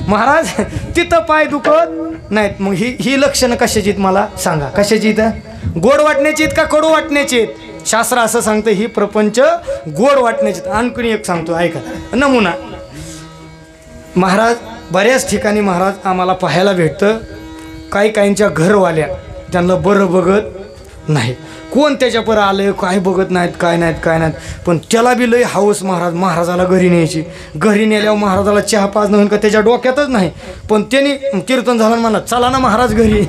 महाराज तिथं पाय दुखत नाहीत. मग ही लक्षणं कशाची आहेत मला सांगा, कशाची इथं गोड वाटण्याची आहेत का कडू वाटण्याची आहेत. शास्त्र असं सांगतं ही प्रपंच गोड वाटण्याची. आणखी एक सांगतो ऐका नमुना. महाराज बऱ्याच ठिकाणी महाराज आम्हाला पाहायला भेटतं, काही काहींच्या घरवाल्या त्यांना बरं बघत नाही, कोण त्याच्यापर आलं काय बघत नाहीत, काय नाहीत, पण त्याला बी लय हाऊस महाराजाला घरी न्यायची. घरी नेल्यावर महाराजाला चहा पाच नव्हे का त्याच्या डोक्यातच नाही, पण त्यांनी कीर्तन झालं म्हणलं चला ना महाराज घरी.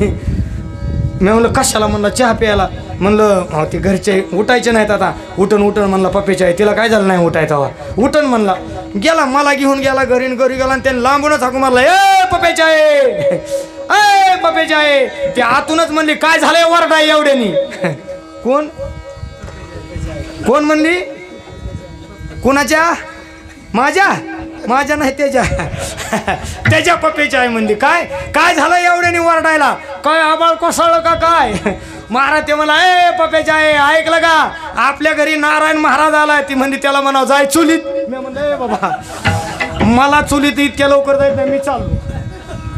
मी म्हणलं कशाला, म्हणलं चहा प्यायला. म्हणलं ते घरचे उठायचे नाहीत, आता उठण म्हणलं पप्पेच्या आहे, तिला काय झालं नाही उठायचा हवा उठण म्हणला. गेला मला घेऊन गेला घरी गेला आणि त्याने लांबूनच हाकून मारला, ए पप्पेच्या आहे, ए पप्पेच्या आहे. ते आतूनच म्हणली काय झालंय वरडा एवढ्यानी. कोण म्हणली, कोणाच्या, माझ्या नाही त्याच्या पप्पेच्या आहे म्हणली. काय झालं एवढ्यानी वरडायला, काय आबाळ कोसळलं का काय. महाराज ते मला ए पप्पेच्या आहे ऐकलं का, आपल्या घरी नारायण महाराज आलाय. ती म्हणली त्याला म्हणावं जाय चुलीत. मी म्हणलं ए बाबा मला चुलीत इतक्या लवकर जायचं नाही, मी चाललो,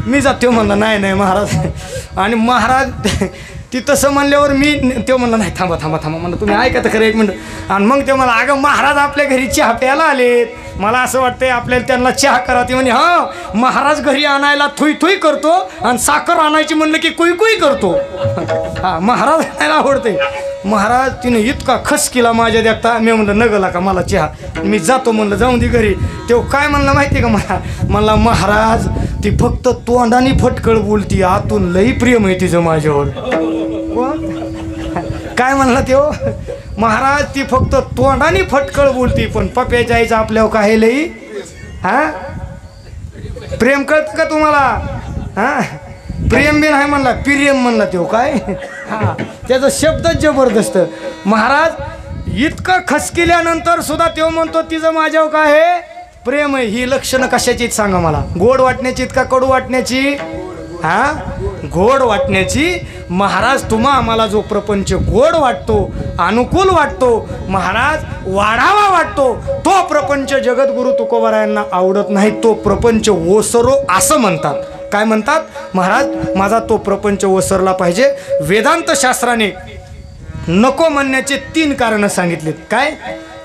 मी जातो. म्हणलं नाही महाराज. आणि महाराज ती तसं म्हणल्यावर मी ते म्हणलं नाही थांबा म्हणलं तुम्ही ऐका तर खरं एक मिनिट. आणि मग ते मला अगं महाराज आपल्या घरी चहा प्यायला आलेत, मला असं वाटतंय आपल्याला त्यांना चहा करा. ती म्हणे हा महाराज घरी आणायला थुई करतो आणि साखर आणायची म्हणलं की कुई करतो. हा महाराज आणायला आवडते. महाराज तिने इतका खस केला माझ्या देखता. मी म्हणलं नगला का मला चहा, मी जातो म्हणलं जाऊन दे घरी. तेव्हा काय म्हणलं माहिती का मला महाराज ती फक्त तोंडाने फटकळ बोलती, आतून लई प्रेम आहे तिचं माझ्यावर. काय म्हणला तेव्हा महाराज ती फक्त तोंडाने फटकळ बोलती, पण पप्प्याच्या आईचं आपल्यावर काय लई हा प्रेम कळत का तुम्हाला. हा प्रेम बी नाही म्हणला, प्रियम म्हणला तेव्हा काय. हा त्याचा शब्दच जबरदस्त. महाराज इतकं खस केल्यानंतर सुद्धा तेव्हा म्हणतो तिचं माझ्यावर काय आहे प्रेम आहे. ही लक्षणं कशाची सांगा मला, गोड वाटण्याची का कडू वाटण्याची. हा गोड वाटण्याची. महाराज आम्हाला जो प्रपंच गोड वाटतो, अनुकूल वाटतो, महाराज वाढावा वाटतो, तो प्रपंच जगद्गुरु तुकोबारायांना आवडत नाही. तो प्रपंच ओसरो असं म्हणतात. काय म्हणतात महाराज, माझा तो प्रपंच ओसरला पाहिजे. वेदांत शास्त्राने नको म्हणण्याचे 3 कारणं सांगितलेत. काय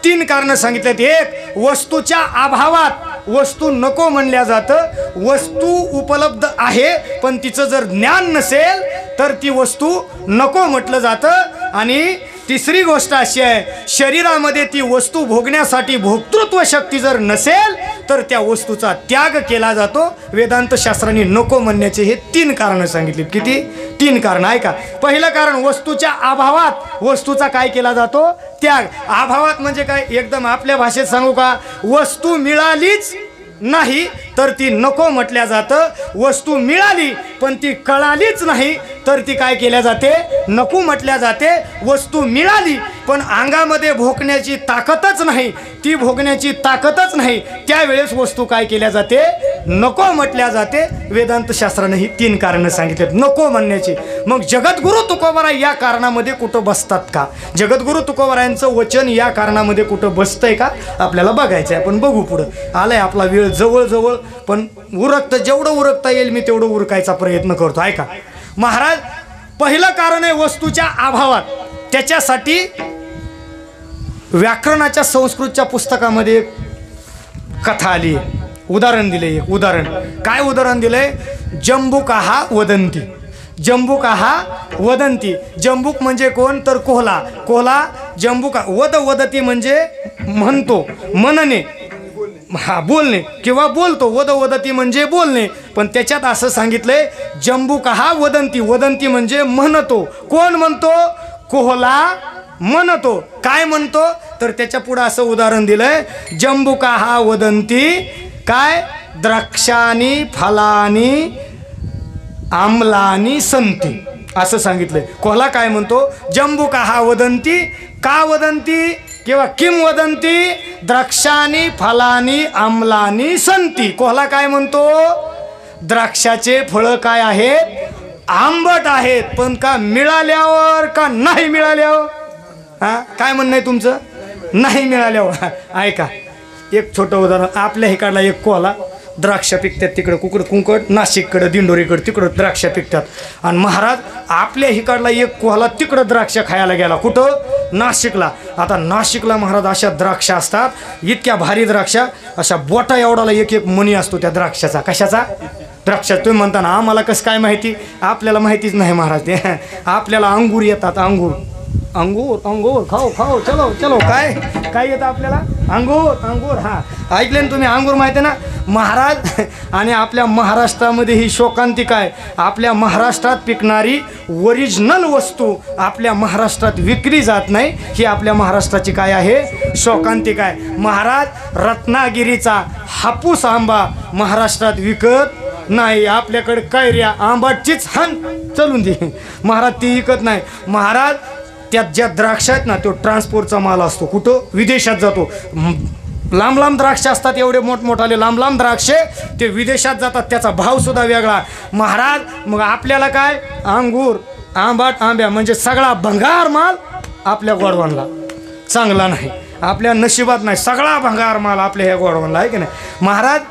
3 कारणं सांगितलेत. एक, वस्तूच्या अभावात वस्तू नको म्हणल्या जातं. वस्तू उपलब्ध आहे पण तिचं जर ज्ञान नसेल तर ती वस्तू नको म्हटलं जातं. आणि तिसरी गोष्ट अशी आहे, शरीरामध्ये ती वस्तू भोगण्यासाठी भोक्तृत्व शक्ती जर नसेल तर त्या वस्तूचा त्याग केला जातो. वेदांत शास्त्राने नको म्हणण्याचे हे 3 कारणं सांगितलीत. किती 3 कारणं ऐका. पहिलं कारण, वस्तूच्या अभावात वस्तूचा काय केला जातो त्याग. अभावात म्हणजे काय, एकदम आपल्या भाषेत सांगू का, वस्तू मिळालीच नाही तर ती नको म्हटल्या जातं. वस्तू मिळाली पण ती कळालीच नाही तर ती काय केल्या जाते, नको म्हटल्या जाते. वस्तू मिळाली पण अंगामध्ये भोगण्याची ताकदच नाही, ती भोगण्याची ताकदच नाही, त्यावेळेस वस्तू काय केल्या जाते, नको म्हटल्या जाते. वेदांत शास्त्राने ही 3 कारणं सांगितलेत नको म्हणण्याची. मग जगद्गुरु तुकोबाराय या कारणामध्ये कुठं बसतात का? जगद्गुरु तुकोबारायांचं वचन या कारणामध्ये कुठं बसतंय का आपल्याला बघायचं आहे. आपण बघू पुढं. आलाय आपला वेळ जवळ, पण जेवढं उरकता येईल मी तेवढं उरकायचा प्रयत्न करतो. ऐका महाराज, पहिलं कारण आहे वस्तूच्या अभावात. त्याच्यासाठी व्याकरणाच्या संस्कृतच्या पुस्तकामध्ये कथा आली, उदाहरण दिले. उदाहरण काय उदाहरण दिलंय? जंबुकाहा वदंती. जंबुकाहा वदंती. जंबुक म्हणजे कोण तर कोल्हा. कोल्हा जंबुका. वदती म्हणजे म्हणतो, मनने, हा बोलणे किंवा बोलतो. वदती म्हणजे बोलणे. पण त्याच्यात असं सांगितलंय जंबुकाहा वदंती. वदंती म्हणजे म्हणतो. कोण म्हणतो? कोल्हा म्हणतो. काय म्हणतो तर त्याच्या पुढे असं उदाहरण दिलंय जंबुकाहा वदंती काय, द्राक्षानी फलानी आम्लानी संती, असं सांगितलंय. कोल्हा काय म्हणतो? जंबुकाहा वदंती. का वदंती किंवा किम वदंती? द्राक्षानी फलानी आम्लानी संती. कोल्हा काय म्हणतो? द्राक्षाचे फळं काय आहेत, आंबट आहेत. पण का मिळाल्यावर का नाही मिळाल्यावर? हा काय म्हणणं आहे तुमचं? नाही मिळाल्यावर. ऐका एक छोटं उदाहरण. आपल्या इकडला एक कोल्हा द्राक्ष पिकतात तिकडं कुंकड, नाशिककडं दिंडोरीकडं तिकडं द्राक्ष पिकतात. आणि महाराज आपल्या इकडला एक कोल्हा तिकडं द्राक्ष खायला गेला. कुठं? नाशिकला. आता नाशिकला महाराज अशा द्राक्ष असतात, इतक्या भारी द्राक्ष, अशा बोटा एवढाला एक एक मणी असतो त्या द्राक्षाचा. कशाचा? द्राक्षात. तुम्ही म्हणता ना आम्हाला कसं काय माहिती? आपल्याला माहितीच नाही महाराज. ते आपल्याला अंगूर येतात. अंगूर खाओ चलो. काय येतं आपल्याला? अंगूर. हा ऐकले ना तुम्ही? अंगूर माहिती आहे ना महाराज. आणि आपल्या महाराष्ट्रामध्ये ही शोकांतिका आहे. आपल्या महाराष्ट्रात पिकणारी ओरिजिनल वस्तू आपल्या महाराष्ट्रात विकली जात नाही. ही आपल्या महाराष्ट्राची काय आहे? शोकांतिका आहे. महाराज रत्नागिरीचा हापूस आंबा महाराष्ट्रात विकत नाही. आपल्याकडे कैऱ्या आंबाचीच हान चलून दे महाराज, ती विकत नाही. महाराज त्यात ज्या द्राक्ष आहेत ना तो ट्रान्सपोर्टचा माल असतो. कुठं? विदेशात जातो. लांब द्राक्ष असतात, एवढे मोठमोठाले लांब द्राक्षे ते विदेशात जातात. त्याचा भावसुद्धा वेगळा महाराज. मग आपल्याला काय? अंगूर आंबाट आंब्या म्हणजे सगळा भंगार माल आपल्या गोडवानला चांगला नाही, आपल्या नशिबात नाही. सगळा भंगार माल आपल्या ह्या गोडवानला आहे की नाही. महाराज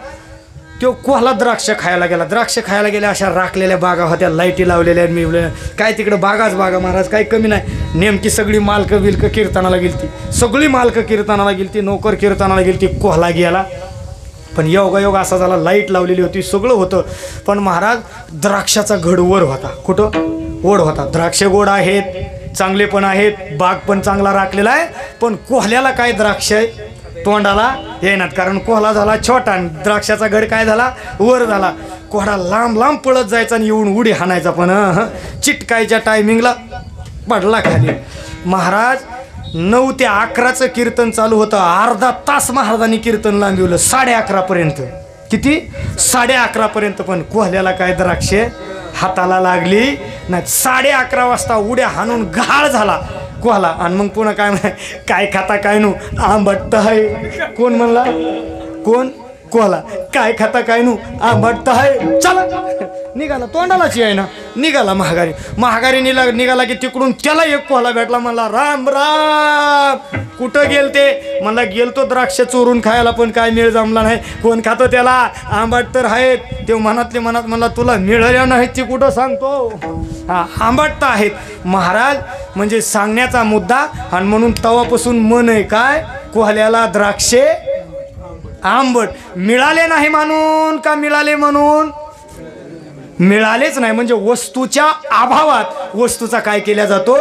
तो कोल्हा द्राक्ष खायला गेला. द्राक्ष खायला गेल्या अशा राखलेल्या बागा होत्या, लाईटी लावलेल्या मिळवल्या. काय तिकडं बागाच बागा महाराज, काही कमी नाही. नेमकी सगळी मालकं बिलकं कीर्तनाला गेलती. सगळी मालकं कीर्तनाला गेलती, नोकर कीर्तनाला गेलती. कोल्हा गेला. पण योगायोग असा झाला, लाईट लावलेली होती, सगळं होतं. पण महाराज द्राक्षाचा घड वर होता. कुठं? ओढ होता. द्राक्ष गोड आहेत, चांगले पण आहेत, बाग पण चांगला राखलेला आहे. पण कोल्ह्याला काय द्राक्ष आहे तोंडाला येणार, कारण कोल्हा झाला छोटा आणि द्राक्षाचा घड काय झाला? वर झाला. कोल्हा लांब पळत जायचा आणि येऊन उडी हाणायचा. पण चिटकायच्या टायमिंगला पडला खाली. महाराज 9 ते 11चं कीर्तन चालू होतं. अर्धा तास महाराजांनी कीर्तन लांबवलं 11:30 पर्यंत. किती? 11:30 पर्यंत. पण कोल्ह्याला काय द्राक्ष हाताला लागली नाही. 11:30 वाजता उड्या हाणून घाळ झाला कोल्हा. आणि मग पुन्हा काय खाता काय नु आंबट आहे. कोण म्हणला? कोण? कोल्हा. काय खाता काय नु आंबट आहे. चला निघाला, तोंडालाची आहे ना. निघाला महागारी निघाला की तिकडून त्याला एक कोल्हा भेटला. म्हणला राम कुठं गेलते? म्हणला गेलतो द्राक्ष चोरून खायला, पण काय मेळ जमला नाही. कोण खातो त्याला? आंबट तर आहेत. ते मनातले मनात म्हणला तुला मिळाल्या नाहीत ती कुठं सांगतो? हा आंबट तर आहेत महाराज. म्हणजे सांगण्याचा मुद्दा. आणि म्हणून तवापासून मन आहे काय? कोल्ह्याला द्राक्षे आंबट. मिळाले नाही म्हणून का मिळाले म्हणून? मिळालेच नाही म्हणजे वस्तूच्या अभावात वस्तूचा काय केला जातो?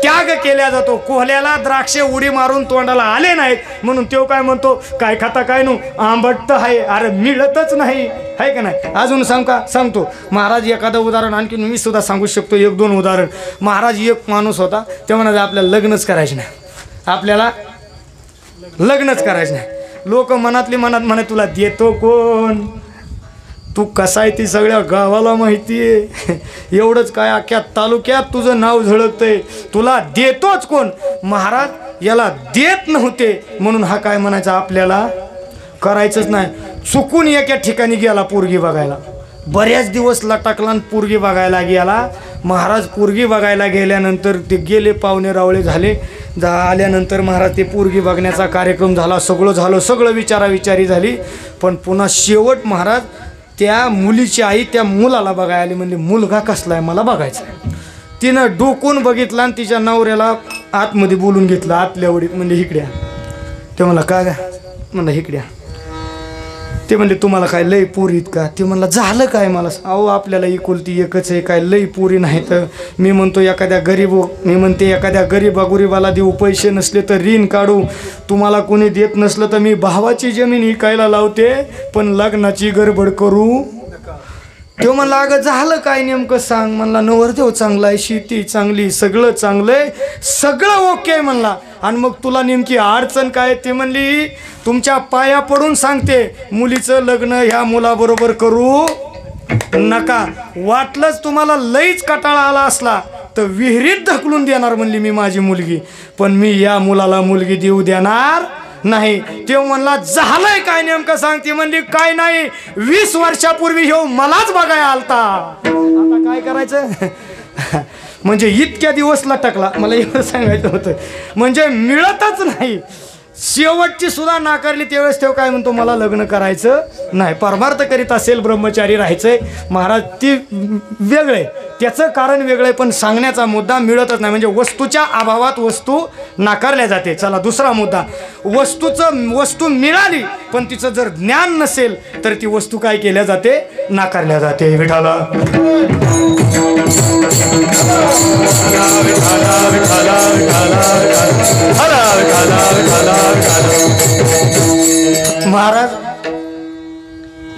त्याग केला जातो. कोल्ह्याला द्राक्षे उडी मारून तोंडाला आले नाहीत म्हणून तो काय म्हणतो? काय खाता काय नु आंबट तर आहे. अरे मिळतच नाही आहे का नाही? अजून सांगतो महाराज एखादं उदाहरण. आणखी मी सुद्धा सांगू शकतो 1-2 उदाहरण. महाराज एक माणूस होता, ते म्हणाले आपल्याला लग्नच करायचं नाही, आपल्याला लग्नच करायचं नाही. लोक मनातली मनात म्हणे तुला देतो कोण, तू कसा आहे ती सगळ्या गावाला माहिती आहे. एवढंच काय अख्ख्या तालुक्यात तुझं नाव झळकतंय, तुला देतोच कोण. महाराज याला देत नव्हते म्हणून हा काय म्हणायचा, आपल्याला करायचंच नाही. चुकून एका ठिकाणी गेला पोरगी बघायला, बऱ्याच दिवस लटकला आणि पोरगी बघायला गेला. महाराज पोरगी बघायला गेल्यानंतर ते गेले, पाहुणे रावळे झाले. आल्यानंतर महाराज ते पोरगी बघण्याचा कार्यक्रम झाला, सगळं झालं, सगळं विचाराविचारी झाली. पण पुन्हा शेवट महाराज त्या मुलीची आई त्या मुलाला बघायला आली. म्हणली मुलगा कसला आहे मला बघायचा आहे. तिनं डोकून बघितलं आणि तिच्या नवऱ्याला आतमध्ये बोलून घेतलं, आतल्या वडीत. म्हणजे इकड्या. ते म्हणला का गा, म्हणलं इकड्या. ते म्हणले तुम्हाला काय लई पोरीत का. ते म्हणलं झालं काय मला. अहो आपल्याला एकुलती एकच आहे, काय लई पोरी नाही. तर मी म्हणतो एखाद्या गरीबा गुरीबाला देऊ, पैसे नसले तर ऋण काढू, तुम्हाला कोणी देत नसलं तर मी भावाची जमीन विकायला लावते, पण लग्नाची गडबड करू. तो म्हणला अगं झालं काय नेमकं सांग. म्हणला नवरदेव चांगला आहे, शेती चांगली, सगळं चांगलं आहे, सगळं ओके म्हणला. आणि मग तुला नेमकी अडचण काय. ते म्हणली तुमच्या पाया पडून सांगते, मुलीचं लग्न ह्या मुलाबरोबर करू नका. वाटलंच तुम्हाला लईच कटाळा आला असला तर विहिरीत ढकलून देणार म्हणली मी माझी मुलगी, पण मी या मुलाला मुलगी देऊ देणार नाही. तेव्हा म्हणला झालंय काय नेमकं सांगते. म्हणली काय नाही, 20 वर्षापूर्वी ह्यो मलाच बघायला आलता. आता काय करायचं. म्हणजे इतक्या दिवस लटकला. मला एवढं सांगायचं होतं, म्हणजे मिळतच नाही. शेवटची सुद्धा नाकारली. त्यावेळेस तेव्हा काय म्हणतो, मला लग्न करायचं नाही, परमार्थ करीत असेल, ब्रह्मचारी राहायचंय. महाराज ती वेगळे, त्याचं कारण वेगळं आहे, पण सांगण्याचा मुद्दा मिळतच नाही. म्हणजे वस्तूच्या अभावात वस्तू नाकारल्या जाते. चला दुसरा मुद्दा, वस्तू मिळाली पण तिचं जर ज्ञान नसेल तर ती वस्तू काय केल्या जाते, नाकारल्या जाते. विठाला महाराज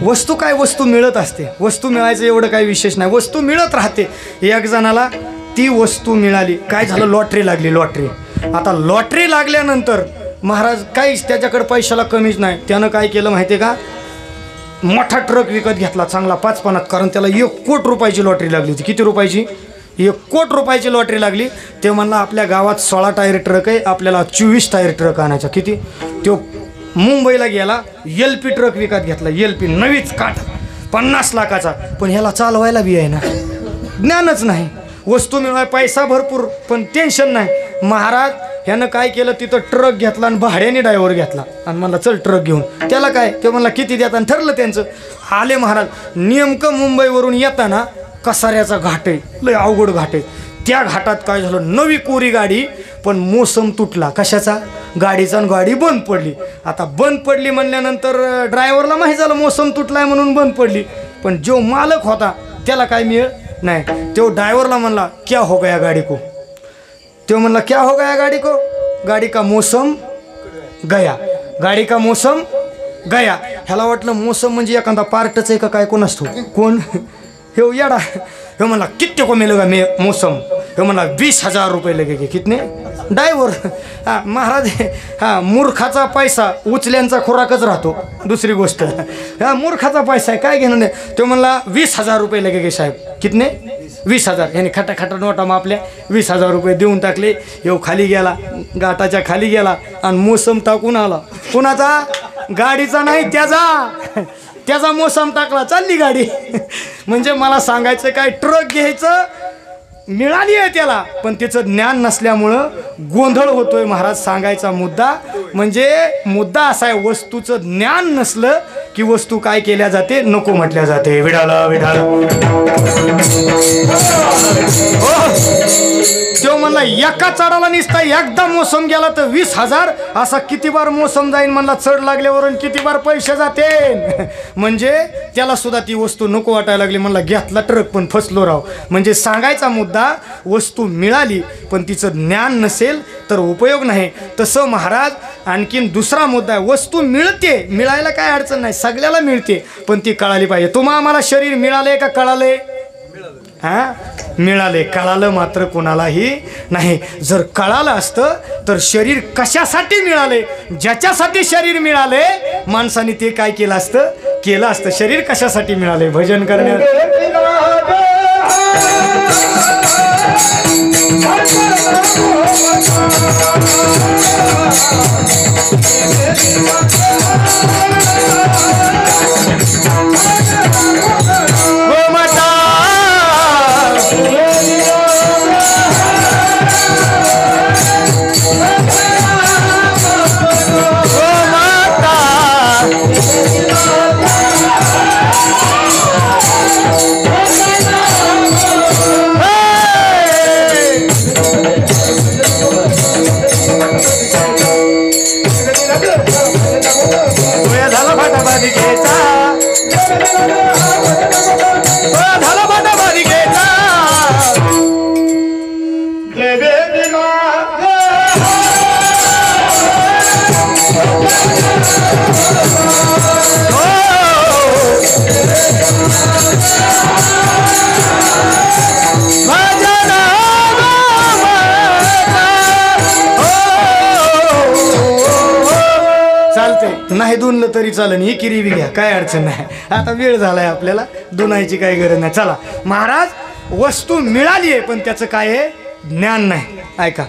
वस्तू काय, वस्तू मिळत असते. वस्तू मिळायचं एवढं काही विशेष नाही, वस्तू मिळत राहते. एक जणाला ती वस्तू मिळाली, काय झालं, लॉटरी लागली. लॉटरी, आता लॉटरी लागल्यानंतर महाराज काहीच त्याच्याकडे पैशाला कमीच नाही. त्यानं काय केलं माहिती आहे का, मोठा ट्रक विकत घेतला चांगला 5-50, कारण त्याला 1 कोटी रुपयाची लॉटरी लागली होती. किती रुपयाची, 1 कोटी रुपयाची लॉटरी लागली. ते म्हणला आपल्या गावात 16 टायर ट्रक आहे, आपल्याला 24 टायर ट्रक आणायचा. किती, तो मुंबईला गेला, LP ट्रक विकत घेतला. LP नवीच काठ 50 लाखाचा. पण ह्याला चालवायला बी आहे ना, ज्ञानच नाही. वस्तू मिळवाय पैसा भरपूर पण टेन्शन नाही. महाराज ह्यानं काय केलं, तिथं ट्रक घेतला आणि भाड्याने ड्रायव्हर घेतला आणि म्हणला चल ट्रक घेऊन. त्याला काय, ते म्हणला किती देतात, आणि ठरलं त्यांचं. आले महाराज. नेमकं मुंबईवरून येताना कसाऱ्याचा घाट आहे, लय अवघड घाट आहे. त्या घाटात काय झालं, नवी कोरी गाडी, पण मोसम तुटला. कशाचा, गाडीचा. गाडी बंद पडली. आता बंद पडली म्हणल्यानंतर ड्रायव्हरला माहीत झालं मोसम तुटलाय म्हणून बंद पडली. पण जो मालक होता त्याला काय मिळ नाही. तो ड्रायव्हरला म्हणला क्या हो गया गाडी को. तो म्हणला क्या हो गया गाडी को, गाडी का मोसम गया, गाडी का मोसम गया. ह्याला वाटलं मोसम म्हणजे एखादा पार्टच आहे का काय, कोण असतो कोण. हे येडा. हे म्हणला किती को मिलेगा मोसम. हे म्हणला 20,000 रुपये लगेगे. कितने, ड्रायव्हर. हा महाराज, हा मूर्खाचा पैसा उचल्यांचा खुराकच राहतो. दुसरी गोष्ट, हा मूर्खाचा पैसा आहे, काय घेणं नाही. तो म्हणला 20,000 रुपये लगेगे साहेब. कितने, 20,000. याने खटा नोटा मापल्या, 20,000 रुपये देऊन टाकले. येऊ खाली गेला, घाटाच्या खाली गेला आणि मोसम टाकून आला. कुणाचा, गाडीचा नाही, त्याचा मोसम टाकला, चालली गाडी. म्हणजे मला सांगायचं काय, ट्रक घ्यायचं मिळाली आहे त्याला, पण त्याचं ज्ञान नसल्यामुळं गोंधळ होतोय. महाराज सांगायचा मुद्दा म्हणजे मुद्दा असा आहे, वस्तूचं ज्ञान नसलं की वस्तू काय केल्या जाते, नको म्हटल्या जाते. विडाला विडाला. तो म्हणला एका चढाला निसता एकदा मोसम गेला तर 20,000. असा किती बार मोसम जाईन म्हणला, चढ लागल्यावरून किती बार पैसे जाते. म्हणजे त्याला सुद्धा ती वस्तू नको वाटायला लागली. म्हणला घेतला ट्रक पण फसलो राव. म्हणजे सांगायचा मुद्दा, वस्तू मिळाली पण तिचं ज्ञान नसेल तर उपयोग नाही. तसं महाराज आणखीन दुसरा मुद्दा आहे, वस्तू मिळते, मिळायला काय अडचण नाही, सगळ्याला मिळते, पण ती कळाली पाहिजे. तुम्हाला आम्हाला शरीर मिळालंय का कळालंय, हा मिळाले, कळालं मात्र कोणालाही नाही. जर कळालं असतं तर शरीर कशासाठी मिळाले, ज्याच्यासाठी शरीर मिळाले माणसाने ते काय केलं असतं. शरीर कशासाठी मिळाले, भजन करण्यात. नाही धुनलं तरी चालेल, ही किरी बी घ्या, काय अडचण नाही. आता वेळ झालाय आपल्याला, धुनायची काही गरज नाही. चला, महाराज वस्तू मिळाली आहे पण त्याचं काय आहे, ज्ञान नाही. ऐका,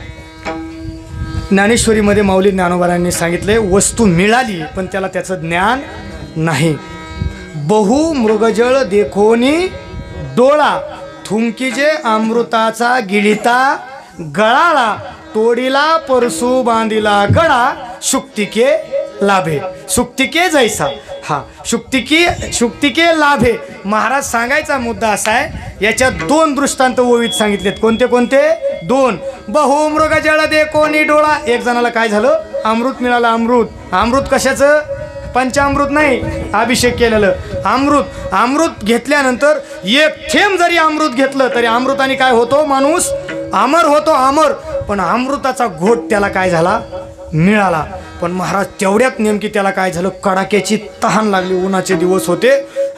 ज्ञानेश्वरीमध्ये माऊली ज्ञानोबारांनी सांगितले, वस्तू मिळाली पण त्याला त्याचं ज्ञान नाही. बहु मृगजळ देखोनी डोळा, थुंकीजे अमृताचा गिळिता गळाला, तोडीला परसू बांधिला गळा, शुक्तिके लाभे. शुक्तिके जैसा, हा शुक्तिके लाभे. महाराज सांगायचा मुद्दा असा आहे, याच्यात दोन दृष्टांत ओवीत सांगितलेत. कोणते कोणते, दोन. बहु मृगजळ देखोनी डोळा, एक जणाला काय झालं, अमृत मिळालं. अमृत कशाचं, पंचामृत नाही, अभिषेक केलेलं अमृत घेतल्यानंतर एक थेंब जरी अमृत घेतलं तरी अमृताने काय होतो, माणूस अमर होतो, अमर. पण अमृताचा घोट त्याला काय झाला, मिळाला. पण महाराज तेवढ्यात नेमकी त्याला काय झालं, कडाक्याची तहान लागली, उन्हाचे दिवस होते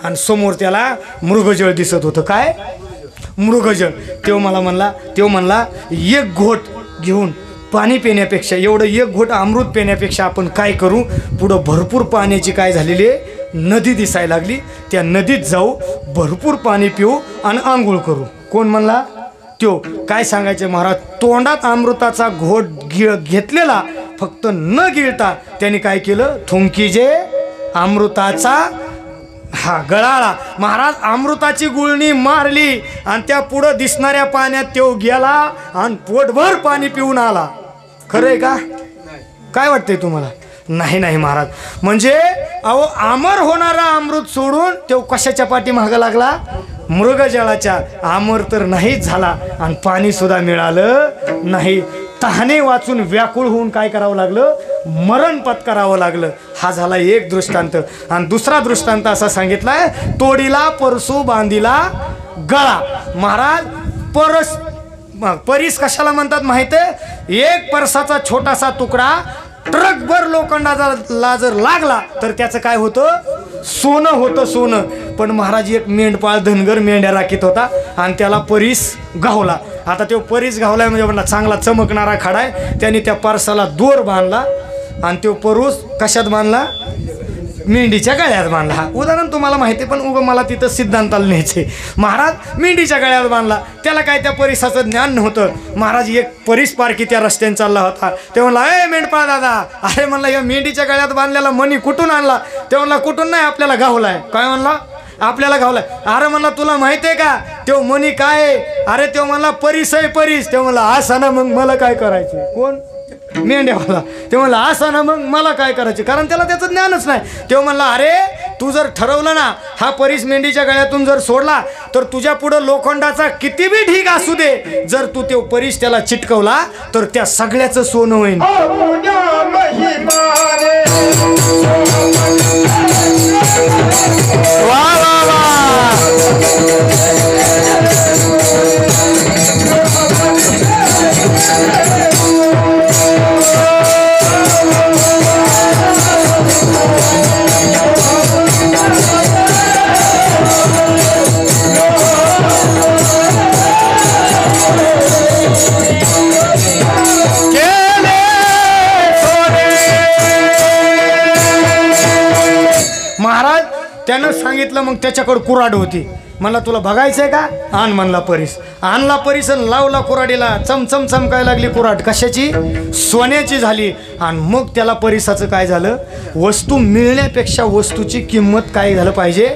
आणि समोर त्याला मृगजळ दिसत होतं. काय मृगजळ. तेव्हा म्हणला एक घोट घेऊन पाणी पिण्यापेक्षा, एवढं एक घोट अमृत पिण्यापेक्षा आपण काय करू, पुढं भरपूर पाण्याची काय झालेली आहे, नदी दिसायला लागली. त्या नदीत जाऊ, भरपूर पाणी पिऊ आणि आंघोळ करू. कोण म्हणला, त्यो. काय सांगायचे महाराज, तोंडात अमृताचा घोट घेतलेला, फक्त न गिळता त्याने काय केलं, थुंकीजे अमृताचा हा गळाला. महाराज अमृताची गुळणी मारली आणि त्या पुढं दिसणाऱ्या पाण्यात तो गेला आणि पोटभर पाणी पिऊन आला. खरंय का, काय वाटतंय तुम्हाला? नाही महाराज. म्हणजे अहो, अमर होणारा अमृत सोडून तो कशाच्या पाठी मागं लागला, मृगजळाच्या. अमर तर नाहीच झाला आणि पाणी सुद्धा मिळालं नाही. तहाने वाचून व्याकुळ होऊन काय करावं लागलं, मरण पत्करावं लागलं. हा झाला एक दृष्टांत. आणि दुसरा दृष्टांत असा सांगितलाय, तोडीला परसू बांधिला गळा. महाराज परीस कशाला म्हणतात माहिती आहे, एक परसाचा छोटासा तुकडा ट्रकभर लोखंडाला जर लागला तर त्याचं काय होतं, सोनं होतं, सोनं. पण महाराज एक मेंढपाळ धनगर मेंढ्या राखीत होता आणि त्याला परीस गावला. आता तो परीस गावलाय म्हणजे म्हणला चांगला चमकणारा खडाय. त्याने त्या परसाला दोर बांधला आणि तो परूस कशात बांधला, मेंढीच्या गळ्यात बांधला. हा उदाहरण तुम्हाला माहिती आहे, पण उगं मला तिथं सिद्धांताला न्यायचे. महाराज मेंढीच्या गळ्यात बांधला. त्याला काय त्या परिसाचं ज्ञान नव्हतं. महाराज एक परीस पारखी त्या रस्त्याने चालला होता. ते म्हणला, ए मेंढपाळ दादा, अरे म्हणला या मेंढीच्या गळ्यात बांधलेला मणी कुठून आणला? ते म्हणला, कुठून नाही, आपल्याला गावलाय. काय म्हणला, आपल्याला गावलाय. अरे म्हणला, तुला माहिती आहे का तो मणी काय आहे? अरे तो म्हणला, परीस आहे, परीस. ते म्हणला, असा ना, मग मला काय करायचे? कोण, मेंढ्यावाला. ते म्हणला, असा ना, मग मला काय करायचे? कारण त्याला त्याचं ज्ञानच नाही. तो म्हणला, अरे तू जर ठरवलं ना, हा परीस मेंढीच्या गळ्यातून जर सोडला तर तुझ्या पुढं लोखंडाचा किती बी ढीग असू दे, जर तू तो परीस त्याला चिटकवला तर त्या सगळ्याचं सोनं होईल. वा वा वा. त्यानं सांगितलं, मग त्याच्याकडं कुऱ्हाड होती. मला तुला बघायचंय का? आण म्हणला परीस. आणला परीस आणि लावला कुऱ्हाडीला. चमचम चमकायला लागली कुऱ्हाड. कशाची? सोन्याची झाली. आणि मग त्याला परीसाचं काय झालं, वस्तू मिळण्यापेक्षा वस्तूची किंमत काय झालं पाहिजे,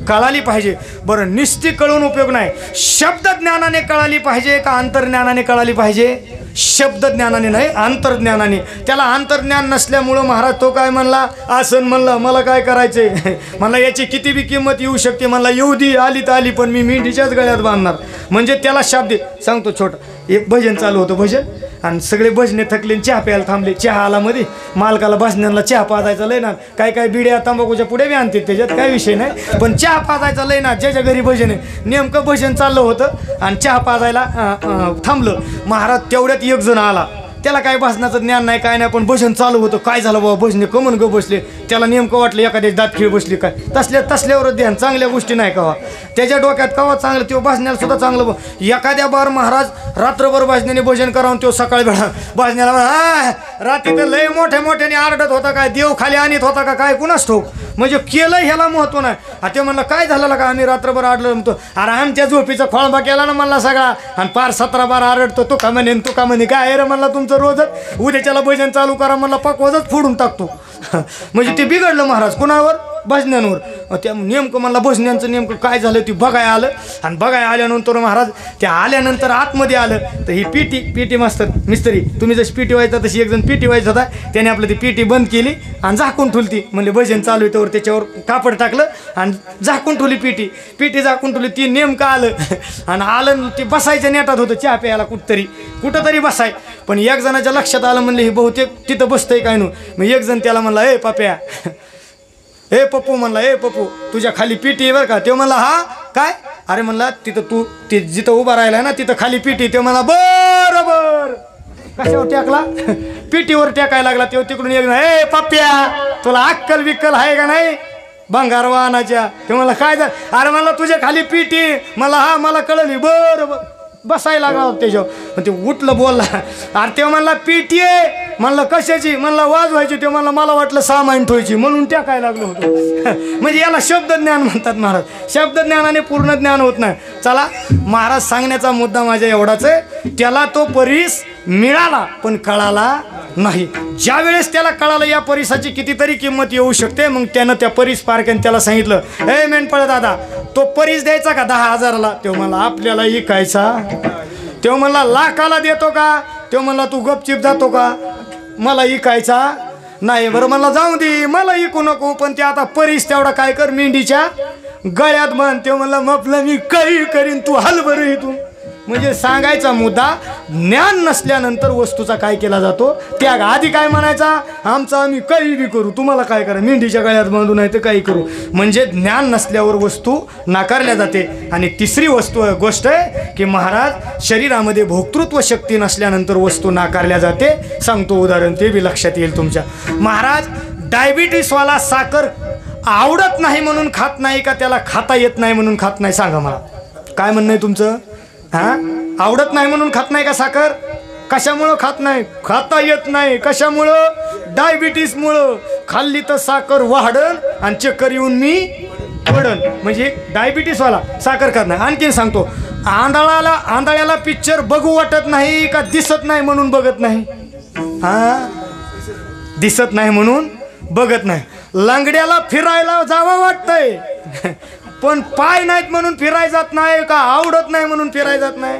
कळाली पाहिजे. बरं, निस्ती कळून उपयोग नाही. शब्द ज्ञानाने कळाली पाहिजे का अंतर्ज्ञानाने कळाली पाहिजे? शब्द ज्ञानाने नाही, अंतर्ज्ञानाने. त्याला अंतर्ज्ञान नसल्यामुळं महाराज तो काय म्हणला, आसन म्हणला मला काय करायचंय, मला याची किती बी किंमत येऊ शकते, मला येऊ दी, आली तर आली, पण मी मेंढीच्याच गळ्यात बांधणार. म्हणजे त्याला शब्द सांगतो. छोटा एक भजन चालू होतं, भजन, आणि सगळे भजने थकले, चहा प्यायला थांबले. चहा आला मध्ये, मालकाला भजनांना चहा पाजायचा लय ना. काय काय बिड्या तंबाखूच्या पुढे बी आणते, त्याच्यात काय विषय नाही, पण चहा पाजायचा लय ना. ज्याच्या घरी भजन आहे, नेमकं भजन चाललं होतं आणि चहा पाजायला थांबलं. महाराज तेवढ्यात एक जण आला. त्याला काय भजनाचं ज्ञान नाही, काय नाही, पण भजन चालू होतं. काय झालं बाबा, भजने कमन ग बसले. त्याला नेमकं वाटलं एखाद्या दात खीळ बसली काय. तसल्यावरच ध्यान, चांगल्या गोष्टी नाही कवा त्याच्या डोक्यात, कवा चांगलं तो भजण्याला सुद्धा चांगलं. एखाद्या बार महाराज रात्रभर भजनाने भजन करावून तो सकाळी बेळा भजनाला रात्री तर लय मोठ्याने आरडत होता. काय देव खाली आणत होता का काय कुणास ठाऊक. म्हणजे केलं ह्याला महत्व नाही. ते म्हणलं काय झालं का, आम्ही रात्रभर आडलो म्हणतो. अरे आमच्या झोपीचा खोळंबा केला ना म्हणला सगळा, आणि पार 17 बार आरडतो. तो का म्हणे तू का म्हणे, काय रे म्हणला तुमचं रोजच, उद्याच्याला भजन चालू करा म्हणला, पकवाजच फोडून टाकतो. म्हणजे ते बिघडलं महाराज कुणावर, भजन्यांवर. त्या नेमकं म्हणला भजन्यांचं नेमकं काय झालं ते बघायला आलं. आणि बघायला आल्यानंतर महाराज त्या आल्यानंतर आतमध्ये आलं तर ही पीटी मास्तर मिस्त्री, तुम्ही जशी पीटी व्हायचा तशी एक जण पीटी व्हायचा होता. त्याने आपलं ती पीटी बंद केली आणि झाकून ठेवली. म्हणजे भजन चालू आहे त्यावर त्याच्यावर कापड टाकलं आणि झाकून ठेवली. पीटी झाकून ठेवली. ती नेमकं आलं आणि आलं ते बसायच्या नेटात होतं, चहा प्यायला कुठंतरी बसाय. पण एक जणाच्या लक्षात आलं, म्हणले हे बहुतेक तिथं बसतंय काय नु. मग एक जण त्याला म्हणला, ए पाप्या, ए पप्पू म्हणला, ए पप्पू तुझ्या खाली पीटी आहे बरं का. ते म्हणला हा काय. अरे म्हणला तिथं तू ते जिथं उभा राहिला ना तिथं खाली पीटी. ते म्हणला बरोबर. कशावर टाकला, पीटीवर टाकायला लागला. तेव्हा तिकडून एक ए पप्प्या तुला अक्कल बिक्कल आहे का नाही भंगार वाहनाच्या. ते म्हणला काय झालं. अरे म्हणला तुझ्या खाली पीटी. मला हा मला कळली. बरोबर. बसायला लागला त्याच्यावर. मग ते उठलं बोलला. अरे ते म्हणला पीटी आहे. म्हणलं कशाची. म्हणला वाजवायची. ते म्हणला मला वाटलं सामान ठेवायची म्हणून टाकायला लागलो होतो. म्हणजे याला शब्दज्ञान म्हणतात महाराज. शब्दज्ञानाने पूर्ण ज्ञान होत नाही. चला, महाराज सांगण्याचा मुद्दा माझ्या एवढाच आहे, त्याला तो परीस मिळाला पण कळाला नाही. ज्या वेळेस त्याला कळालं या परीसाची कितीतरी किंमत येऊ शकते, मग त्यानं त्या परीस पारख्याने त्याला सांगितलं, ए मेंढपाळ दादा तो परीस द्यायचा का 10,000ला. तेव्हा मला आपल्याला इकायचा. तेव्हा म्हणला लाखाला देतो का. तेव्हा म्हणला तू गपचिप जातो का, मला इकायचा नाही. बरं म्हणला जाऊ दे मला इकू नको, पण ते आता परीस तेवढा काय कर मेंढीच्या गळ्यात बांध. तेव्हा म्हणला म्हटलं मी काही करीन, तू हल बरं इथून. म्हणजे सांगायचा मुद्दा, ज्ञान नसल्यानंतर वस्तूचा काय केला जातो त्याग. आधी काय म्हणायचा, आमचा आम्ही काही बी करू, तुम्हाला काय करा, मेंढीच्या गळ्यात बांधू नाही तर काही करू. म्हणजे ज्ञान नसल्यावर वस्तू नाकारल्या जाते. आणि तिसरी गोष्ट आहे की महाराज शरीरामध्ये भोक्तृत्व शक्ती नसल्यानंतर वस्तू नाकारल्या जाते. सांगतो उदाहरण, ते बी लक्षात येईल तुमच्या. महाराज डायबिटीसवाला साखर आवडत नाही म्हणून खात नाही का त्याला खाता येत नाही म्हणून खात नाही. सांगा मला काय म्हणणं आहे तुमचं. आवडत नाही म्हणून खात नाही का साखर. कशामुळं खात नाही, खाता येत नाही. कशामुळं, डायबिटीसमुळं. खाल्ली तर साखर वाढन आणि चक्कर येऊन मी पडन. म्हणजे डायबिटीसवाला साखर खात नाही. आणखीन सांगतो, आंधळ्याला पिक्चर बघू वाटत नाही का दिसत नाही म्हणून बघत नाही. दिसत नाही म्हणून बघत नाही. लंगड्याला फिरायला जावं वाटतंय पण पाय नाहीत म्हणून फिराय जात नाही का आवडत नाही म्हणून फिराय जात नाही.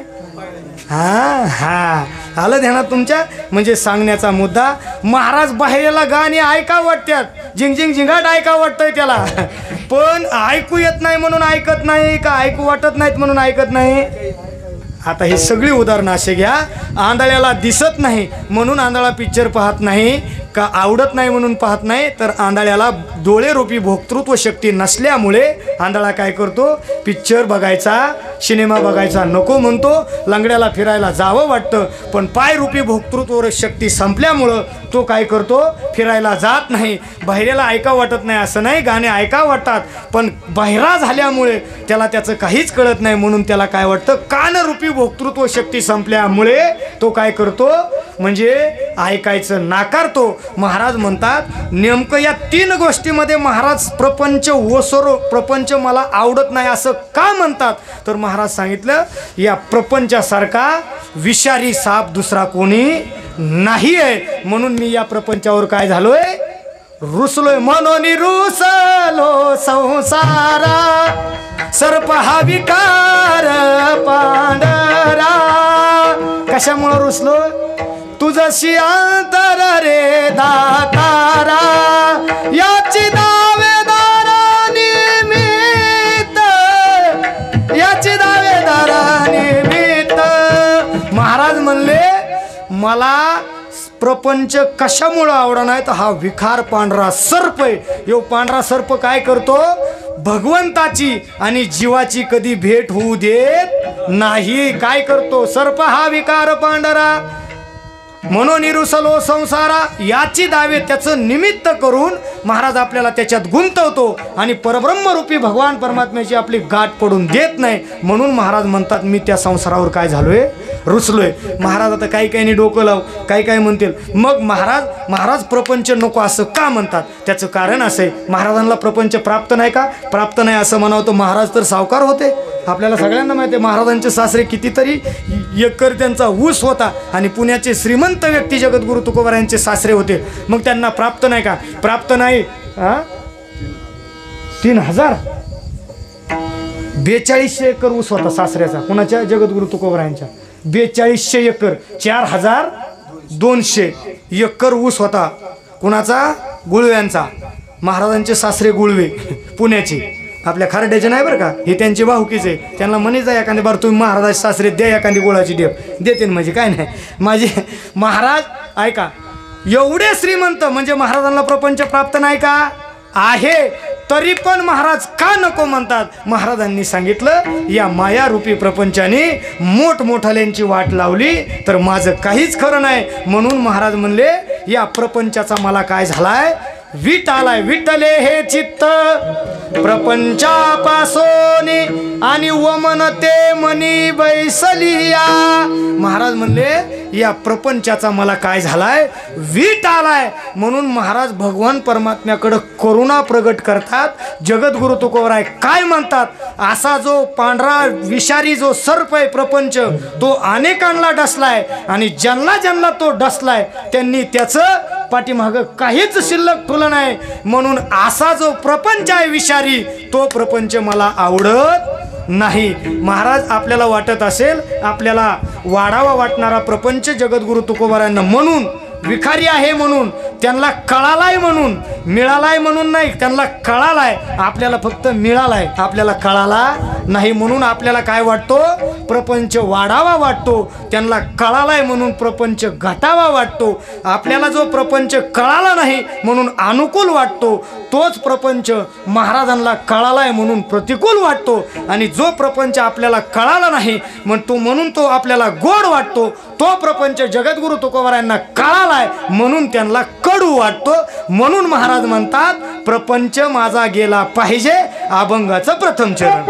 आलं ध्यानात तुमच्या. म्हणजे सांगण्याचा मुद्दा, महाराज बाहेरला गाणी ऐका वाटतात, झिंग झिंगाट ऐका वाटतंय त्याला, पण ऐकू येत नाही म्हणून ऐकत नाही का ऐकू वाटत नाहीत म्हणून ऐकत नाही. आता ही सगळी उदाहरणं असे घ्या. आंधळ्याला दिसत नाही म्हणून आंधळा पिक्चर पाहत नाही का आवडत नाही म्हणून पाहत नाही, तर आंधळ्याला डोळेरूपी भोक्तृत्व शक्ती नसल्यामुळे आंधळा काय करतो, पिक्चर बघायचा, सिनेमा बघायचा नको म्हणतो. लंगड्याला फिरायला जावं वाटतं पण पायरूपी भोक्तृत्व शक्ती संपल्यामुळं तो काय करतो, फिरायला जात नाही. बहिरेला ऐका वाटत नाही असं नाही, गाणे ऐका वाटतात पण बहिरा झाल्यामुळे त्याला त्याचं काहीच कळत नाही म्हणून त्याला काय वाटतं, कानरूपी भोक्तृत्व शक्ती संपल्यामुळे तो काय करतो, म्हणजे ऐकायचं नाकारतो. महाराज म्हणतात नेमकं या 3 गोष्टीमध्ये महाराज प्रपंच ओसरो, प्रपंच मला आवडत नाही असं का म्हणतात? तर महाराज सांगितलं या प्रपंचासारखा विषारी साप दुसरा कोणी नाही आहे. म्हणून मी या प्रपंचावर काय झालोय, रुसलोय. म्हणून रुसलो संसारा, सर्प हा विकार पांढरा. कशामुळं रुसलो? तुझशी अंतर रे दातारा, याची दावेदारा निमित्त, याची दावेदारा निमित्त. महाराज म्हणले मला प्रपंच कशामुळं आवडा नाही, तर हा विकार पांढरा सर्प आहे. यो पांढरा सर्प काय करतो? भगवंताची आणि जीवाची कधी भेट होऊ देत नाही. काय करतो? सर्प हा विकार पांढरा, म्हणून निरुसलो संसारा, याची दावे त्याचं निमित्त करून महाराज आपल्याला त्याच्यात गुंतवतो आणि परब्रह्मरूपी भगवान परमात्म्याची आपली गाठ पडून देत नाही. म्हणून महाराज म्हणतात मी त्या संसारावर काय झालोय, रुसलोय. महाराज आता काही काही डोकं लाव, काही काही म्हणतील मग महाराज प्रपंच नको असं का म्हणतात? त्याचं कारण असं आहे, महाराजांना प्रपंच प्राप्त नाही का? प्राप्त नाही असं म्हणावं तर महाराज तर सावकार होते. आपल्याला सगळ्यांना माहिती आहे महाराजांचे सासरे कितीतरी एकर त्यांचा ऊस होता आणि पुण्याचे श्रीमंत व्यक्ती जगद्गुरु तुकोबारायांचे सासरे होते. मग त्यांना प्राप्त नाही का? प्राप्त नाही. 4200 एकर ऊस होता सासऱ्याचा. कुणाच्या? जगद्गुरु तुकोबारायांच्या. 4200 एकर, 4200 एकर ऊस होता. कुणाचा? गुळव्यांचा. महाराजांचे सासरे गुळवे पुण्याचे, आपल्या खारड्याचे नाही बरं का, हे त्यांचे भाऊकीचे. त्यांना म्हणीच आहे एखादी बार तुम्ही महाराजाचे सासरे द्या एखादी गोळाची डेप देते म्हणजे काय नाही. माझे महाराज ऐका एवढे श्रीमंत म्हणजे महाराजांना प्रपंच प्राप्त नाही का? आहे. तरी पण महाराज का नको म्हणतात? महाराजांनी सांगितलं या मायारूपी प्रपंचाने मोठमोठाल्यांची वाट लावली तर माझं काहीच खरं नाही. म्हणून महाराज म्हणले या प्रपंचाचा मला काय झालाय, विट आलाय. विटले हे चित्त प्रपंचापासून आणि वमनते मनी बैसलिया. महाराज म्हणले या प्रपंचाचा मला काय झालाय, वीट आलाय. म्हणून महाराज भगवान परमात्म्याकडे करुणा प्रगट करतात. जगद्गुरु तुकोबाराय काय म्हणतात, असा जो पांढरा विषारी जो सर्प आहे प्रपंच तो अनेकांना डसलाय आणि ज्यांना ज्यांना तो डसलाय त्यांनी त्याचं पाठीमागं काहीच शिल्लक ठेवलं नाही. म्हणून असा जो प्रपंच आहे विषारी तो प्रपंच मला आवडत नाही. महाराज आपल्याला वाटत असेल आपल्याला वाढावा वाटणारा प्रपंच जगद्गुरु तुकोबारायांना म्हणून विखारी आहे म्हणून त्यांना कळालाय म्हणून मिळालाय म्हणून नाही, त्यांना कळालाय. आपल्याला फक्त मिळालाय, आपल्याला कळाला नाही. म्हणून आपल्याला काय वाटतो, प्रपंच वाढावा वाटतो. त्यांना कळालाय म्हणून प्रपंच घटावा वाटतो. आपल्याला जो प्रपंच कळाला नाही म्हणून अनुकूल वाटतो तोच प्रपंच महाराजांना कळालाय म्हणून प्रतिकूल वाटतो. आणि जो प्रपंच आपल्याला कळाला नाही म्हणून तो आपल्याला गोड वाटतो तो प्रपंच जगद्गुरु तुकोबारायांना कळालाय म्हणून त्यांना कडू वाटतो. म्हणून महाराज म्हणतात प्रपंच माझा गेला पाहिजे अभंगाचं प्रथम चरण.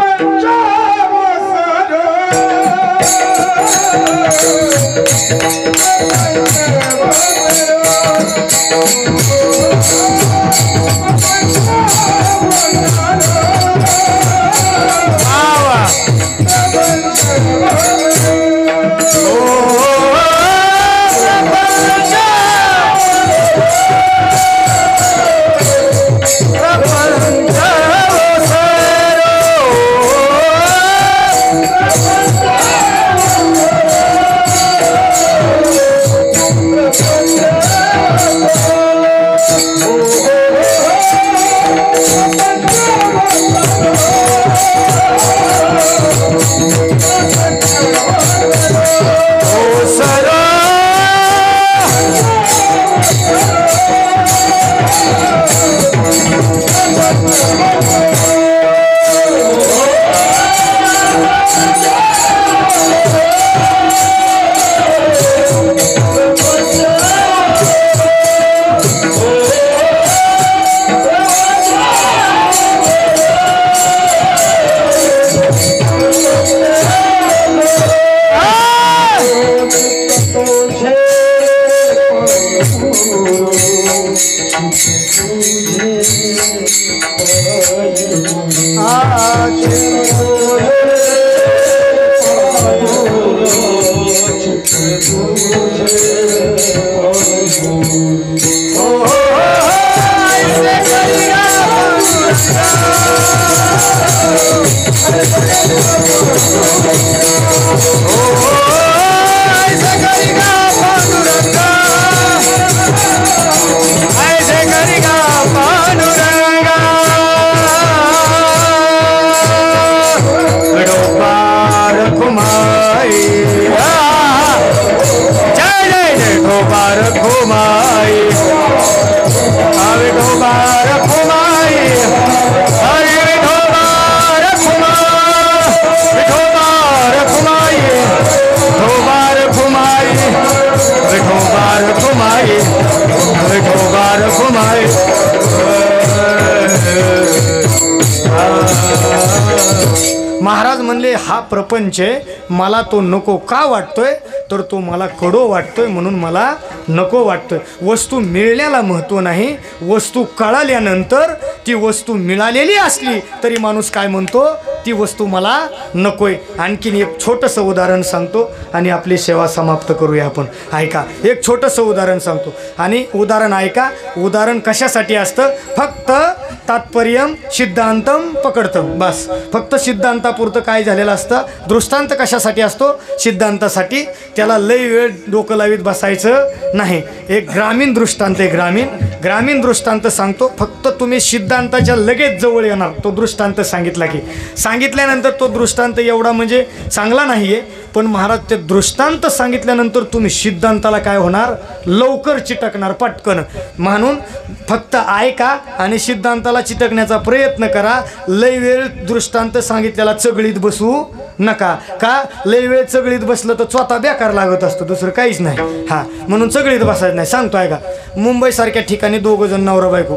महाराज म्हणले हा प्रपंच मला तो नको का वाटतोय तर तो मला कडो वाटतोय म्हणून मला नको वाटतोय. वस्तू मिळण्याला महत्त्व नाही, वस्तू कळाल्यानंतर ती वस्तू मिळालेली असली तरी माणूस काय म्हणतो ती वस्तू मला नकोय. आणखीन एक छोटंसं उदाहरण सांगतो आणि आपली सेवा समाप्त करूया आपण. ऐका, एक छोटंसं उदाहरण सांगतो आणि उदाहरण ऐका. उदाहरण कशासाठी असतं? फक्त तात्पर्यम सिद्धांतम पकडतं, बस. फक्त सिद्धांतापुरतं काय झालेलं असतं. दृष्टांत कशासाठी असतो? सिद्धांतासाठी. त्याला लई वेळ डोकं लावीत बसायचं नाही. एक ग्रामीण दृष्टांत आहे, ग्रामीण दृष्टांत सांगतो. फक्त तुम्ही सिद्धांताच्या लगेच जवळ येणार. तो दृष्टांत सांगितला की सांगितल्यानंतर तो दृष्टांत एवढा म्हणजे चांगला नाही आहे, पण महाराज ते दृष्टांत सांगितल्यानंतर तुम्ही सिद्धांताला काय होणार लवकर चिटकणार पटकन. म्हणून फक्त ऐका आणि सिद्धांताला चिटकण्याचा प्रयत्न करा. लय वेळ दृष्टांत सांगितल्याला चगळीत बसू नका. का लय वेळ चगळीत बसलं तर स्वतः बेकार लागत असतं, दुसरं काहीच नाही. हां, म्हणून चगळीत बसायचं नाही. सांगतो ऐका. मुंबईसारख्या ठिकाणी दोघं जण नवरा बायको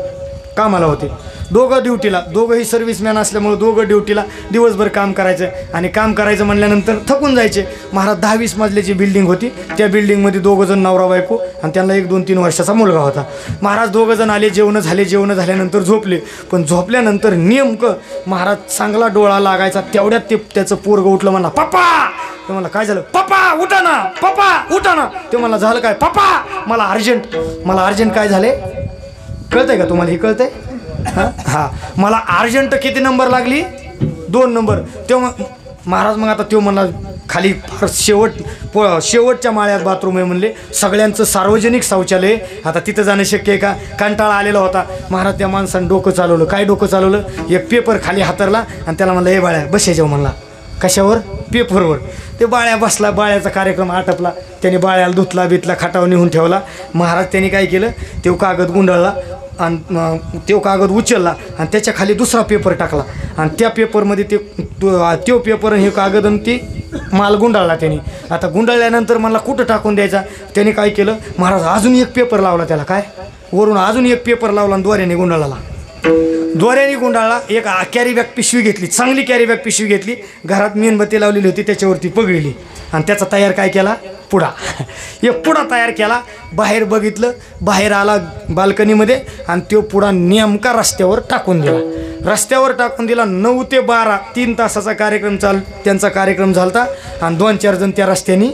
कामाला होते. दोघं ड्युटीला, दोघंही सर्व्हिसमॅन असल्यामुळे दोघं ड्युटीला दिवसभर काम करायचं आणि काम करायचं म्हणल्यानंतर थकून जायचे. महाराज 10-20 मजल्याची बिल्डिंग होती. त्या बिल्डिंगमध्ये दोघं जण नवरा बायको आणि त्यांना 1-2-3 वर्षाचा मुलगा होता. महाराज दोघं जण आले, जेवण झाल्यानंतर झोपले. पण झोपल्यानंतर नेमकं महाराज चांगला डोळा लागायचा तेवढ्यात ते त्याचं पोरगं उठलं. म्हणला पप्पा. ते मला काय झालं? पप्पा उठा ना, पप्पा उठा ना. ते मला झालं काय? पप्पा मला अर्जंट काय झाले कळतंय का तुम्हाला? हे कळतंय? हां, मला अर्जंट किती नंबर लागली? 2 नंबर. तेव्हा महाराज मग आता तो म्हणला खाली शेवटच्या माळ्यात बाथरूम आहे म्हणले, सगळ्यांचं सार्वजनिक शौचालय. आता तिथं जाणं शक्य आहे का? कंटाळा आलेला होता. महाराज त्या माणसानं डोकं चालवलं. काय डोकं चालवलं? एक पेपर खाली हातरला आणि त्याला म्हणलं हे बाळ्या बसायचं म्हणला. कशावर? पेपरवर. ते बाळ्या बसला. बाळ्याचा कार्यक्रम आटपला. त्याने बाळ्याला धुतला बितला, खाटावर नेऊन ठेवला. महाराज त्यांनी काय केलं? तो कागद गुंडाळला आणि तो कागद उचलला आणि त्याच्या खाली दुसरा पेपर टाकला आणि त्या पेपरमध्ये तो पेपर हे कागद आणि ती माल गुंडाळला त्यांनी. आता गुंडाळल्यानंतर मला कुठं टाकून द्यायचा? त्याने काय केलं? महाराज अजून एक पेपर लावला त्याला. काय? वरून अजून एक पेपर लावला आणि दोऱ्याने गुंडाळला. एक कॅरी बॅग पिशवी घेतली, चांगली कॅरी बॅग पिशवी घेतली. घरात मेणबत्ती लावलेली होती त्याच्यावरती पगळली आणि त्याचा तयार काय केला? पुडा. एक पुडा तयार केला. बाहेर बघितलं, बाहेर आला बाल्कनीमध्ये आणि तो पुडा नेमका रस्त्यावर टाकून दिला. 9 ते 12 3 तासाचा कार्यक्रम त्यांचा कार्यक्रम झाला आणि 2-4 जण त्या रस्त्याने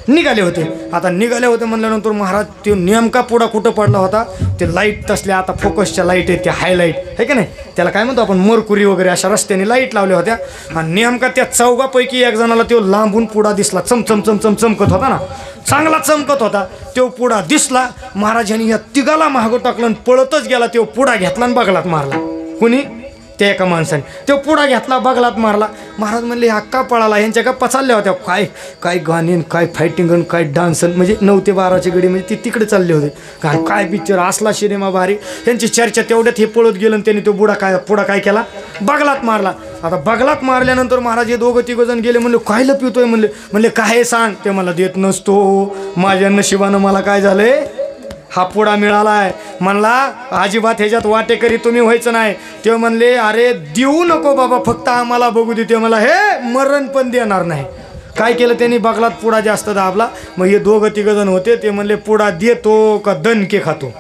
निघाले होते. आता निघाले होते म्हणल्यानंतर महाराज तो नेमका पुडा कुठं पडला होता? ते लाईट तसल्या आता फोकसच्या लाईट आहेत त्या हायलाईट आहे की नाही, त्याला काय म्हणतो आपण मरकुरी वगैरे, अशा रस्त्याने लाईट लावल्या होत्या आणि नेमका त्या चौघापैकी एक जणाला तो लांबून पुडा दिसला. चमकत होता ना, चांगला चमकत होता. तो पुडा दिसला. महाराजांनी या तिघाला मागं टाकलं आणि पळतच गेला. तो पुडा घेतला आणि बगलात मारला. कुणी? त्या एका माणसाने. तो पुडा घेतला, बगलात मारला. महाराज म्हणले हक्का पळाला. यांच्या गप्पा चालल्या होत्या. काय गाणी, काय फायटिंग, काय डान्स. म्हणजे 9 ते 12ची गडी म्हणजे ते तिकडे चालले होते. काय पिक्चर असला सिनेमा भारी. त्यांची चर्चा तेवढ्यात हे पळत गेलं आणि त्यांनी तो पुडा काय केला? बगलात मारला. आता बगलात मारल्यानंतर महाराज हे 2-3 जण गेले. म्हणले काय लपितोय? म्हणले काय सांग. ते मला देत नसतो. माझ्या नशिबानं मला काय झालंय? हा पुडा मिळालाय. म्हणला अजिबात ह्याच्यात वाटेकरी तुम्ही व्हायचं नाही. ते म्हणले अरे देऊ नको बाबा, फक्त आम्हाला बघू दे. ते मला हे मरण पण देणार नाही. काय केलं त्यांनी बगलात पुडा जास्त दाबला. मग हे दोघं तिघजण होते, ते म्हणले पुडा देतो का दणके खातो.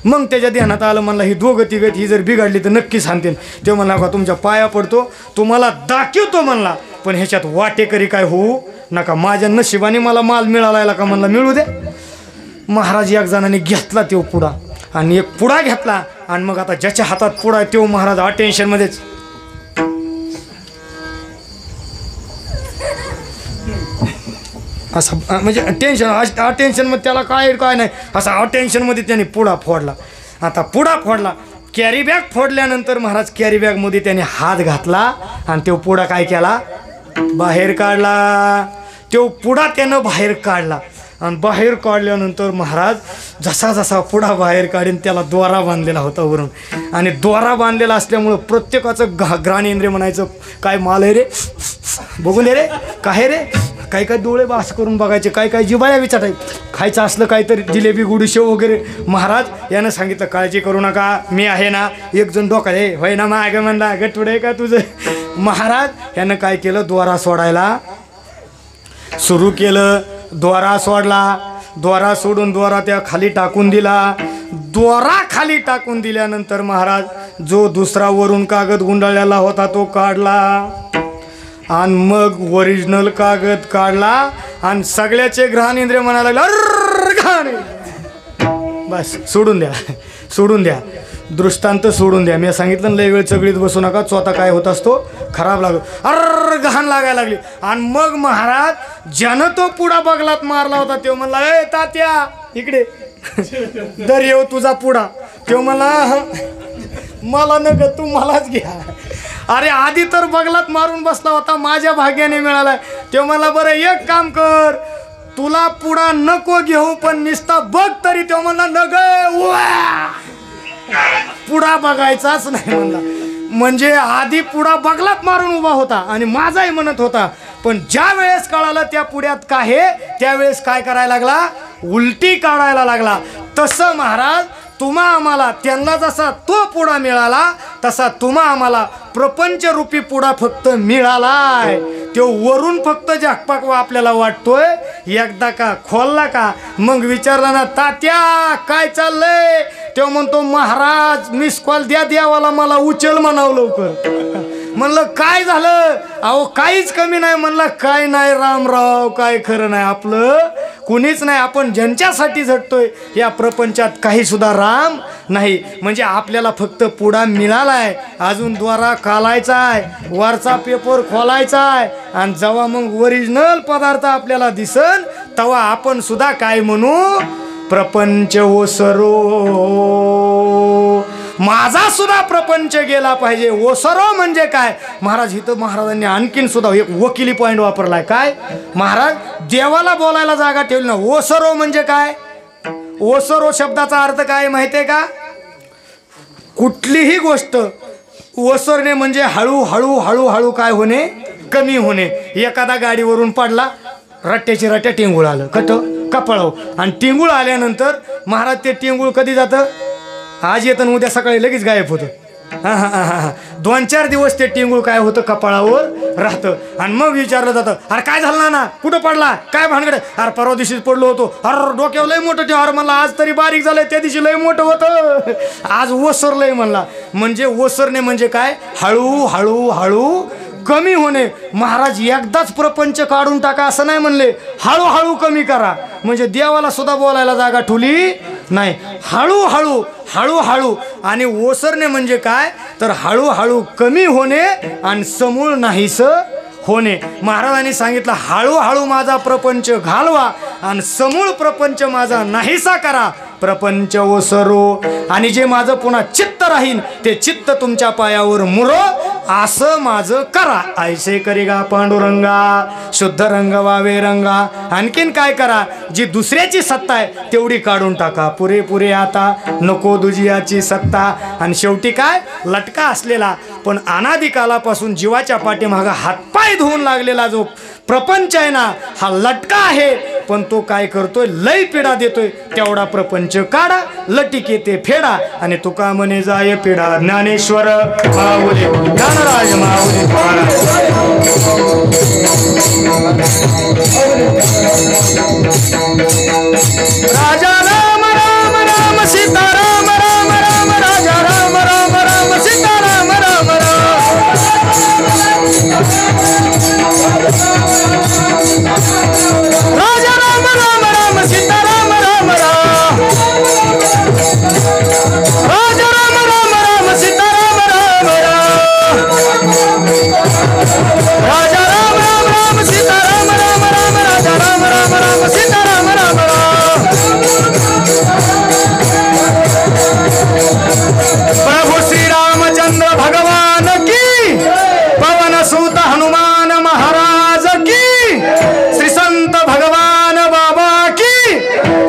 मग त्याच्या ध्यानात आलं, म्हणला ही दोघं तिघत ही जर बिघडली तर नक्कीच सांगतील. ते म्हणला का तुमच्या पाया पडतो, तुम्हाला दाखवतो म्हणला, पण ह्याच्यात वाटेकरी काय होऊ नका. माझ्या नशिबाने मला माल मिळाला का म्हणला, मिळू दे. महाराज एक जणाने घेतला तो पुडा आणि एक पुडा घेतला आणि मग आता ज्याच्या हातात पुडा तो महाराज अटेन्शनमध्येच असं म्हणजे अटेन्शनमध्ये त्याला काय नाही असं अटेन्शनमध्ये त्याने पुडा फोडला. आता पुडा फोडला, कॅरी बॅग फोडल्यानंतर महाराज कॅरी बॅगमध्ये त्याने हात घातला आणि तो पुडा काय केला, बाहेर काढला. तो पुडा त्यानं बाहेर काढला आणि बाहेर काढल्यानंतर महाराज जसा जसा पुडा बाहेर काढीन त्याला दोरा बांधलेला होता वरून. आणि दोरा बांधलेला असल्यामुळं प्रत्येकाचं घ्राणेंद्रिय म्हणायचं काय माल आहे रे, बघून दे रे, काय रे, काय काय डोळे बास करून बघायचे, काय काय जिबाळ्या विचाराय, खायचं असलं काहीतरी जिलेबी गुडशेव वगैरे. महाराज यानं सांगितलं काळजी करू नका, मी आहे ना. एक जण डोका हे होय ना माग म्हणला गटुडे का तुझं. महाराज यानं काय केलं, दोरा सोडायला सुरू केलं. दोरा सोडला, दोरा सोडून दोरा त्या खाली टाकून दिला. दोरा खाली टाकून दिल्यानंतर महाराज जो दुसरा वरून कागद गुंडाळलेला होता तो काढला आणि मग ओरिजिनल कागद काढला आणि सगळ्याचे घ्राणेंद्रिय म्हणायला लागले, बस सोडून द्या, सोडून द्या, दृष्टांत सोडून द्या. मी सांगितलं लय वेळ चगळीत बसू नका, स्वतः काय होत असतो खराब लागतो, घाण लागायला लागली. आणि मग महाराज ज्यानं तो पुडा बगलात मारला होता तो म्हणला, ए तात्या इकडे दर येऊ तुझा पुडा. तो म्हणला मला नग तू मलाच घ्या. अरे आधी तर बगलात मारून बसला होता, माझ्या भाग्याने मिळालाय. तो मला बरं एक काम कर, तुला पुडा नको घेऊ पण निस्ता बघ तरी. तो म्हणला नग पुडा बघायचाच नाही म्हणला. म्हणजे आधी पुडा बगलात मारून उभा होता आणि माझाही म्हणत होता, पण ज्या वेळेस कळालं त्या पुड्यात काय आहे त्यावेळेस काय करायला लागला, उलटी काढायला लागला. तसं महाराज तुम्हा आम्हाला, त्यांना जसा तो पुडा मिळाला तसा तुम्हा आम्हाला प्रपंचरूपी पुडा फक्त मिळालाय. तो वरून फक्त जागपाक आपल्याला वाटतोय, एकदा का खोलला का मग विचारला ना तात्या काय चाललंय, तो म्हणतो महाराज मिस कॉल द्या देवाला, मला उचल म्हणावं लवकर. म्हणलं काय झालं, अहो काहीच कमी नाही. म्हणलं काय नाही रामराव, काय खरं नाही आपलं, कुणीच नाही. आपण ज्यांच्यासाठी झटतोय या प्रपंचात काही सुद्धा राम नाही. म्हणजे आपल्याला फक्त पुडा मिळालाय, अजून द्वारा कालायचा आहे, वरचा पेपर खोलायचा आहे आणि जेव्हा मग ओरिजिनल पदार्थ आपल्याला दिसन तेव्हा आपण सुद्धा काय म्हणू, प्रपंच ओसरो, माझा सुद्धा प्रपंच गेला पाहिजे. ओसरो म्हणजे काय महाराज, इथं महाराजांनी आणखीन सुद्धा एक वकिली पॉईंट वापरलाय. काय महाराज, देवाला बोलायला जागा ठेवली ना. ओसरो म्हणजे काय, ओसरो शब्दाचा अर्थ काय माहितीये का, कुठलीही गोष्ट ओसरणे म्हणजे हळूहळू हळूहळू काय होणे, कमी होणे. एखादा गाडीवरून पडला, रट्ट्याची रट्ट्या टिंगूळ आलं कट कपाळाव, आणि टिंगूळ आल्यानंतर महाराज ते टिंगूळ कधी जातं, आज येतं उद्या सकाळी लगेच गायब होतं. हां हां हां हां 2-4 दिवस ते टिंगूळ काय होतं कपाळावर राहतं. आणि मग विचारलं जातं, अरे काय झालं ना, कुठं पडला, काय भानगड, अरे परवा दिवशीच पडलो होतो, अरे डोक्यावर लय मोठं ठेव, अरे म्हणला आज तरी बारीक झालंय, त्या दिवशी लय मोठं होतं, आज ओसरलंय म्हणला. म्हणजे ओसरणे म्हणजे काय, हळू हळू हळू कमी होणे. महाराज एकदाच प्रपंच काढून टाका असं नाही म्हणले, हळूहळू कमी करा. म्हणजे देवाला सुद्धा बोलायला जागा ठुली नाही, हळूहळू हळूहळू. आणि ओसरणे म्हणजे काय तर हळूहळू कमी होणे आणि समूळ नाहीस होणे. महाराजांनी सांगितलं हळूहळू माझा प्रपंच घालवा आणि समूळ प्रपंच माझा नाहीसा करा, प्रपंच ओसरो. आणि जे माझं पुन्हा चित्त राहीन ते चित्त तुमच्या पायावर मुरो, असं माझं करा. ऐसे करिगा पांडुरंगा, शुद्ध रंग वावे रंगा. आणखीन काय करा, जी दुसऱ्याची सत्ता आहे तेवढी काढून टाका, पुरेपुरे आता नको दुजियाची सत्ता. आणि शेवटी काय, लटका असलेला पण अनादिकालापासून जीवाच्या पाठीमागं हातपाय धुवून लागलेला जो प्रपंच आहे ना हा लटका आहे, पण तो काय करतोय लय पिढा देतोय. तेवढा प्रपंच काढा, लटिके ते फेडा. आणि तुका म्हणे जाय पिढा ज्ञानेश्वर माऊली ज्ञानराज माऊली राजा राम राम राम सीता राम राम राम राजा राम राम राम सीता राम राम राम राजा राम राम राम सीता राम राम राम राजा राम राम राम सीता राम राम राम राजा राम राम राम सीता राम राम राम राजा राम राम राम सीता राम राम राम प्रभु श्री रामचंद्र भगवान की, पवन सूत हनुमान महाराज की, श्री संत भगवान बाबा की,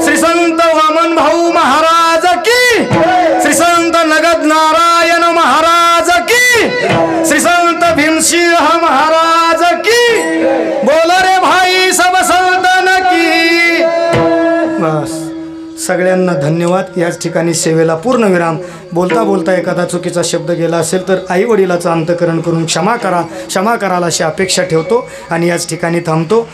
श्री संत वामन भाऊ महाराज की, श्री संत नगद नारायण महाराज की, श्री संत भीमसिंह महाराज की. बोल रे भाई सब संतन की. बस सगळ्यांना धन्यवाद. याच ठिकाणी सेवेला पूर्ण विराम. बोलता बोलता एखादा चुकीचा शब्द गेला असेल तर आई वडिलाचं अंतकरण करून क्षमा करा, क्षमा कराल अशी अपेक्षा ठेवतो आणि याच ठिकाणी थांबतो.